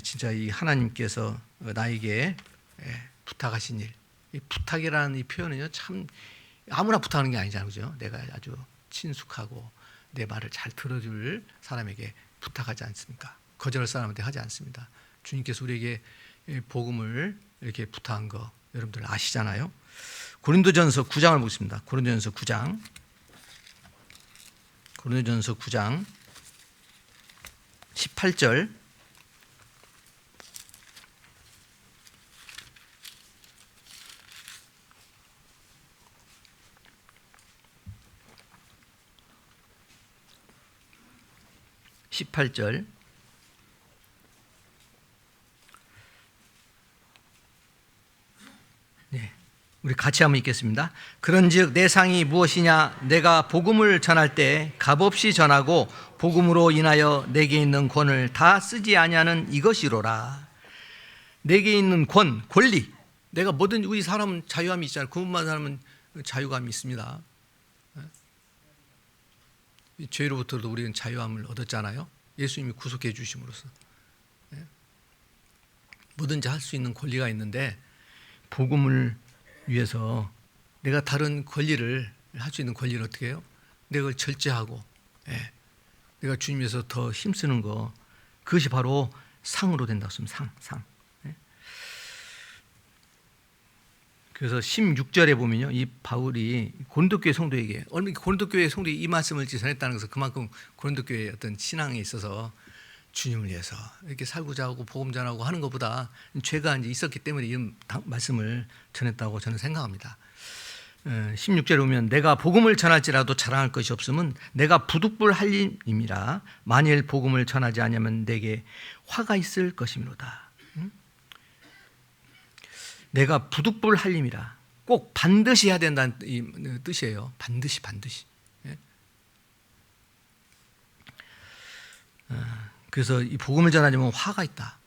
진짜 이 하나님께서 나에게 부탁하신 일, 이 부탁이라는 이 표현은요 참 아무나 부탁하는 게 아니잖아요, 그죠? 내가 아주 친숙하고 내 말을 잘 들어줄 사람에게 부탁하지 않습니까? 거절할 사람한테 하지 않습니다. 주님께서 우리에게 복음을 이렇게 부탁한 거 여러분들 아시잖아요. 고린도전서 9장을 보겠습니다. 고린도전서 9장 18절. 네, 우리 같이 한번 읽겠습니다. 그런즉 내 상이 무엇이냐? 내가 복음을 전할 때 값없이 전하고 복음으로 인하여 내게 있는 권을 다 쓰지 아니하는 이것이로라. 내게 있는 권리. 내가 뭐든 우리 사람은 자유함이 있잖아요. 구원받은 사람은 자유감이 있습니다. 죄로부터도 우리는 자유함을 얻었잖아요. 예수님이 구속해 주심으로써 뭐든지 할 수 있는 권리가 있는데, 복음을 위해서 내가 다른 권리를 할 수 있는 권리를 어떻게 해요? 내가 그걸 절제하고 내가 주님 위해서 더 힘쓰는 거, 그것이 바로 상으로 된다고 했습니다. 상. 그래서 16절에 보면요, 이 바울이 고린도교회 성도에게, 얼마나 고린도교회 성도에 이 말씀을 전했다는 것은 그만큼 고린도교회의 어떤 신앙에 있어서 주님을 위해서 이렇게 살고자 하고 복음 전하고 하는 것보다 죄가 이제 있었기 때문에 이런 말씀을 전했다고 저는 생각합니다. 16절에 보면 내가 복음을 전할지라도 자랑할 것이 없음은 내가 부득불 할림이라. 만일 복음을 전하지 않으면 내게 화가 있을 것이미로다. 내가 부득불 할림이라. 꼭 반드시 해야 된다는 이 뜻이에요. 반드시. 그래서 이 복음을 전하자면 화가 있다.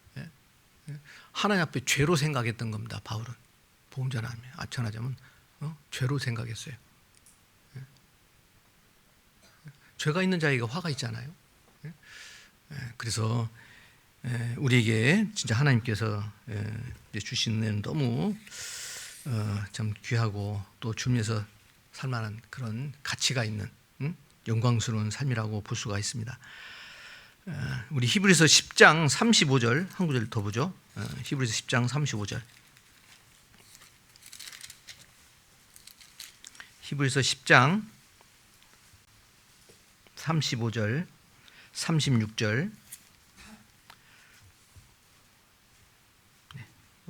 하나님 앞에 죄로 생각했던 겁니다. 바울은 복음 전하자면 죄로 생각했어요. 죄가 있는 자에게 화가 있잖아요. 그래서 우리에게 진짜 하나님께서 주시는 너무 참 귀하고 또 주님에서 살만한 그런 가치가 있는 영광스러운 삶이라고 볼 수가 있습니다. 우리 히브리서 10장 35절 한 구절 더 보죠. 히브리서 10장 35절. 히브리서 10장 35절 36절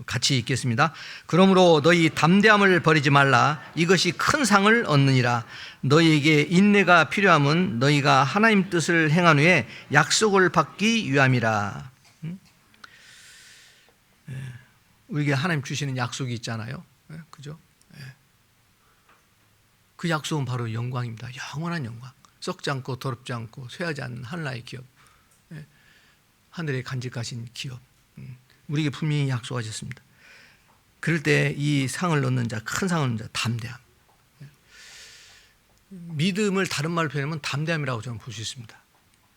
같이 읽겠습니다. 그러므로 너희 담대함을 버리지 말라. 이것이 큰 상을 얻느니라. 너희에게 인내가 필요함은 너희가 하나님 뜻을 행한 후에 약속을 받기 위함이라. 우리에게 하나님 주시는 약속이 있잖아요. 그죠? 그 약속은 바로 영광입니다. 영원한 영광. 썩지 않고 더럽지 않고 쇠하지 않는 하늘나라의 기업. 하늘에 간직하신 기업. 우리에게 분명히 약속하셨습니다. 그럴 때 이 상을 얻는 자, 큰 상을 얻는 자, 담대함. 믿음을 다른 말로 표현하면 담대함이라고 저는 볼 수 있습니다.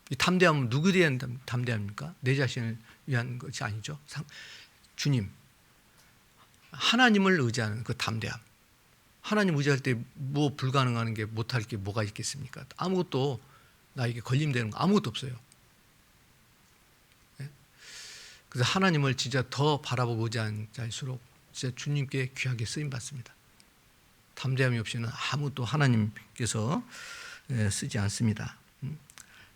이 담대함은 누구에 대한 담대함입니까? 내 자신을 위한 것이 아니죠. 주님, 하나님을 의지하는 그 담대함. 하나님 의지할 때 뭐 불가능한 게 못할 게 뭐가 있겠습니까? 아무것도 나에게 걸림되는 거 아무것도 없어요. 그래서 하나님을 진짜 더 바라보고 의지하는 자일수록 진짜 주님께 귀하게 쓰임 받습니다. 담대함이 없이는 아무것도 하나님께서 쓰지 않습니다.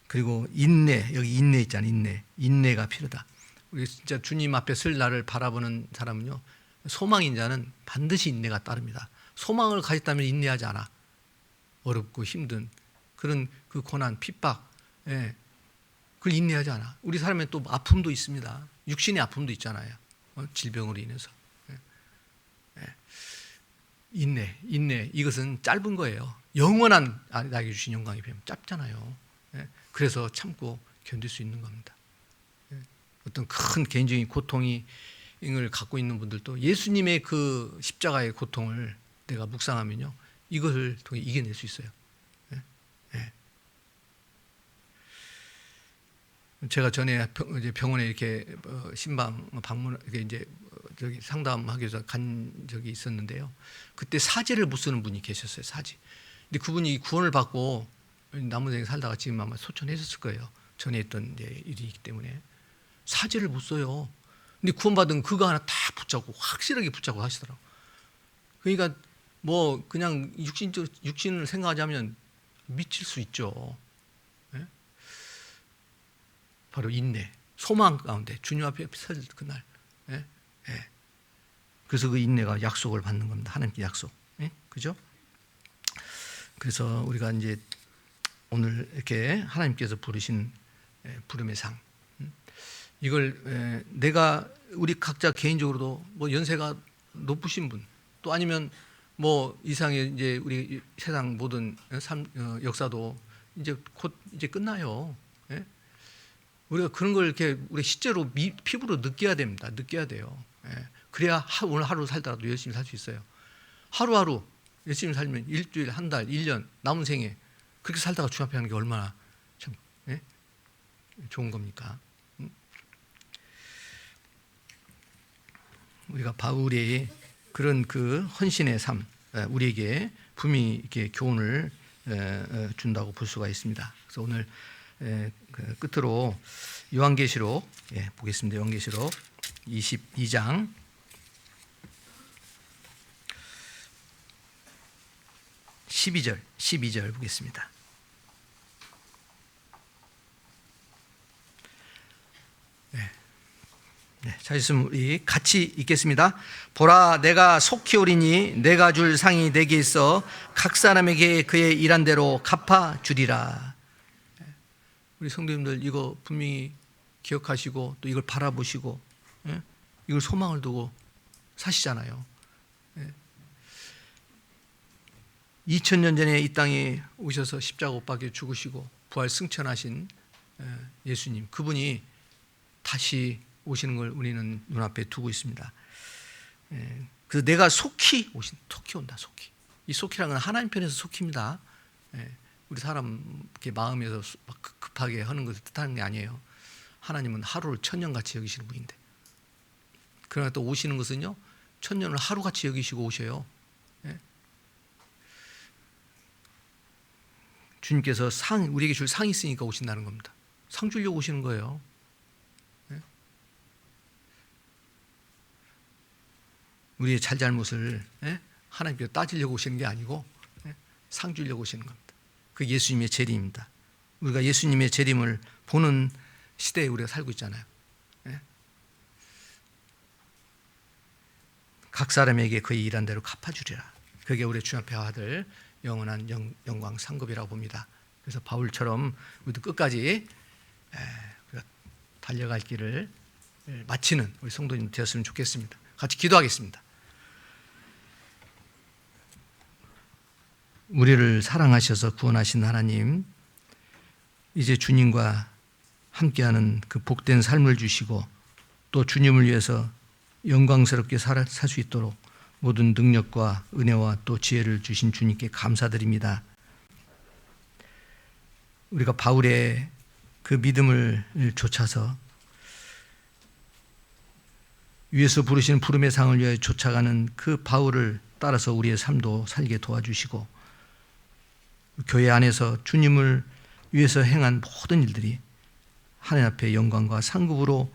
그리고 인내, 여기 인내 있잖아요. 인내가 필요하다. 우리 진짜 주님 앞에 설 나를 바라보는 사람은요, 소망인 자는 반드시 인내가 따릅니다. 소망을 가졌다면 인내하지 않아. 어렵고 힘든 그런 그 고난, 핍박, 그걸 인내하지 않아. 우리 사람에 또 아픔도 있습니다. 육신의 아픔도 있잖아요. 질병으로 인해서. 인내. 이것은 짧은 거예요. 영원한 나에게 주신 영광에 비하면 짧잖아요. 그래서 참고 견딜 수 있는 겁니다. 어떤 큰 개인적인 고통을 갖고 있는 분들도 예수님의 그 십자가의 고통을 내가 묵상하면요, 이것을 통해 이겨낼 수 있어요. 제가 전에 병원에 이렇게 신방 방문 이제 저기 상담하기 위해서 간 적이 있었는데요. 그때 사제를 못 쓰는 분이 계셨어요. 사제. 근데 그분이 구원을 받고 남원생에 살다가 지금 아마 소천했었을 거예요. 전에 했던 일이기 때문에 사제를 못 써요. 근데 구원받은 그거 하나 다 붙잡고 확실하게 붙잡고 하시더라고. 그러니까 뭐 그냥 육신을 생각하자면 미칠 수 있죠. 예? 바로 인내, 소망 가운데 주님 앞에 설 그날. 예? 예. 그래서 그 인내가 약속을 받는 겁니다. 하나님께 약속. 예? 그죠? 그래서 우리가 이제 오늘 이렇게 하나님께서 부르신 부름의 상, 이걸 내가 우리 각자 개인적으로도 뭐 연세가 높으신 분, 또 아니면 뭐 이상의 이제 우리 세상 모든 역사도 이제 곧 이제 끝나요. 예? 우리가 그런 걸 이렇게 우리 실제로 피부로 느껴야 됩니다. 느껴야 돼요. 예? 그래야 오늘 하루 살더라도 열심히 살 수 있어요. 하루하루 열심히 살면 일주일, 한 달, 1년 남은 생에 그렇게 살다가 주 앞에 하는 게 얼마나 참 좋은 겁니까? 우리가 바울의 그런 그 헌신의 삶, 우리에게 분명히 이렇게 교훈을 준다고 볼 수가 있습니다. 그래서 오늘 끝으로 요한계시록 보겠습니다. 요한계시록 22장 12절 보겠습니다. 자, 있으면 우리 같이 읽겠습니다. 보라, 내가 속히 오리니 내가 줄 상이 내게 있어 각 사람에게 그의 일한 대로 갚아 주리라. 우리 성도님들 이거 분명히 기억하시고 또 이걸 바라보시고 이걸 소망을 두고 사시잖아요. 2000년 전에 이 땅에 오셔서 십자가 못 박혀 죽으시고 부활 승천하신 예수님, 그분이 다시 오시는 걸 우리는 눈앞에 두고 있습니다. 그래서 내가 속히 온다. 속히. 이 속히라는 건 하나님 편에서 속히입니다. 우리 사람 이렇게 마음에서 급하게 하는 것을 뜻하는 게 아니에요. 하나님은 하루를 천년같이 여기시는 분인데, 그러나 또 오시는 것은요, 천년을 하루같이 여기시고 오셔요. 주님께서 우리에게 줄 상이 있으니까 오신다는 겁니다. 상 주려고 오시는 거예요. 우리의 잘잘못을 하나님께서 따지려고 오시는 게 아니고 상 주려고 오시는 겁니다. 그 예수님의 재림입니다. 우리가 예수님의 재림을 보는 시대에 우리가 살고 있잖아요. 각 사람에게 그의 일한 대로 갚아주리라. 그게 우리 주 앞에 받을 영원한 영광 상급이라고 봅니다. 그래서 바울처럼 우리도 끝까지 우리가 달려갈 길을 마치는 우리 성도님 되었으면 좋겠습니다. 같이 기도하겠습니다. 우리를 사랑하셔서 구원하신 하나님, 이제 주님과 함께하는 그 복된 삶을 주시고 또 주님을 위해서 영광스럽게 살 수 있도록 모든 능력과 은혜와 또 지혜를 주신 주님께 감사드립니다. 우리가 바울의 그 믿음을 좇아서 위에서 부르시는 부름의 상을 위하여 쫓아가는 그 바울을 따라서 우리의 삶도 살게 도와주시고, 교회 안에서 주님을 위해서 행한 모든 일들이 하나님 앞에 영광과 상급으로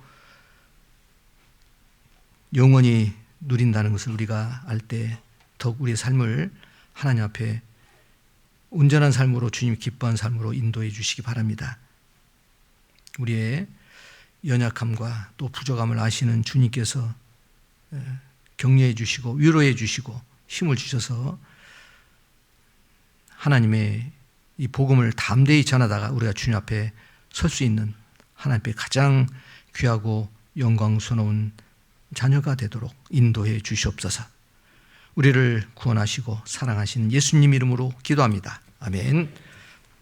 영원히 누린다는 것을 우리가 알 때 더욱 우리의 삶을 하나님 앞에 온전한 삶으로, 주님 기뻐한 삶으로 인도해 주시기 바랍니다. 우리의 연약함과 또 부족함을 아시는 주님께서 격려해 주시고 위로해 주시고 힘을 주셔서 하나님의 이 복음을 담대히 전하다가 우리가 주님 앞에 설 수 있는 하나님 앞에 가장 귀하고 영광스러운 자녀가 되도록 인도해 주시옵소서. 우리를 구원하시고 사랑하시는 예수님 이름으로 기도합니다. 아멘.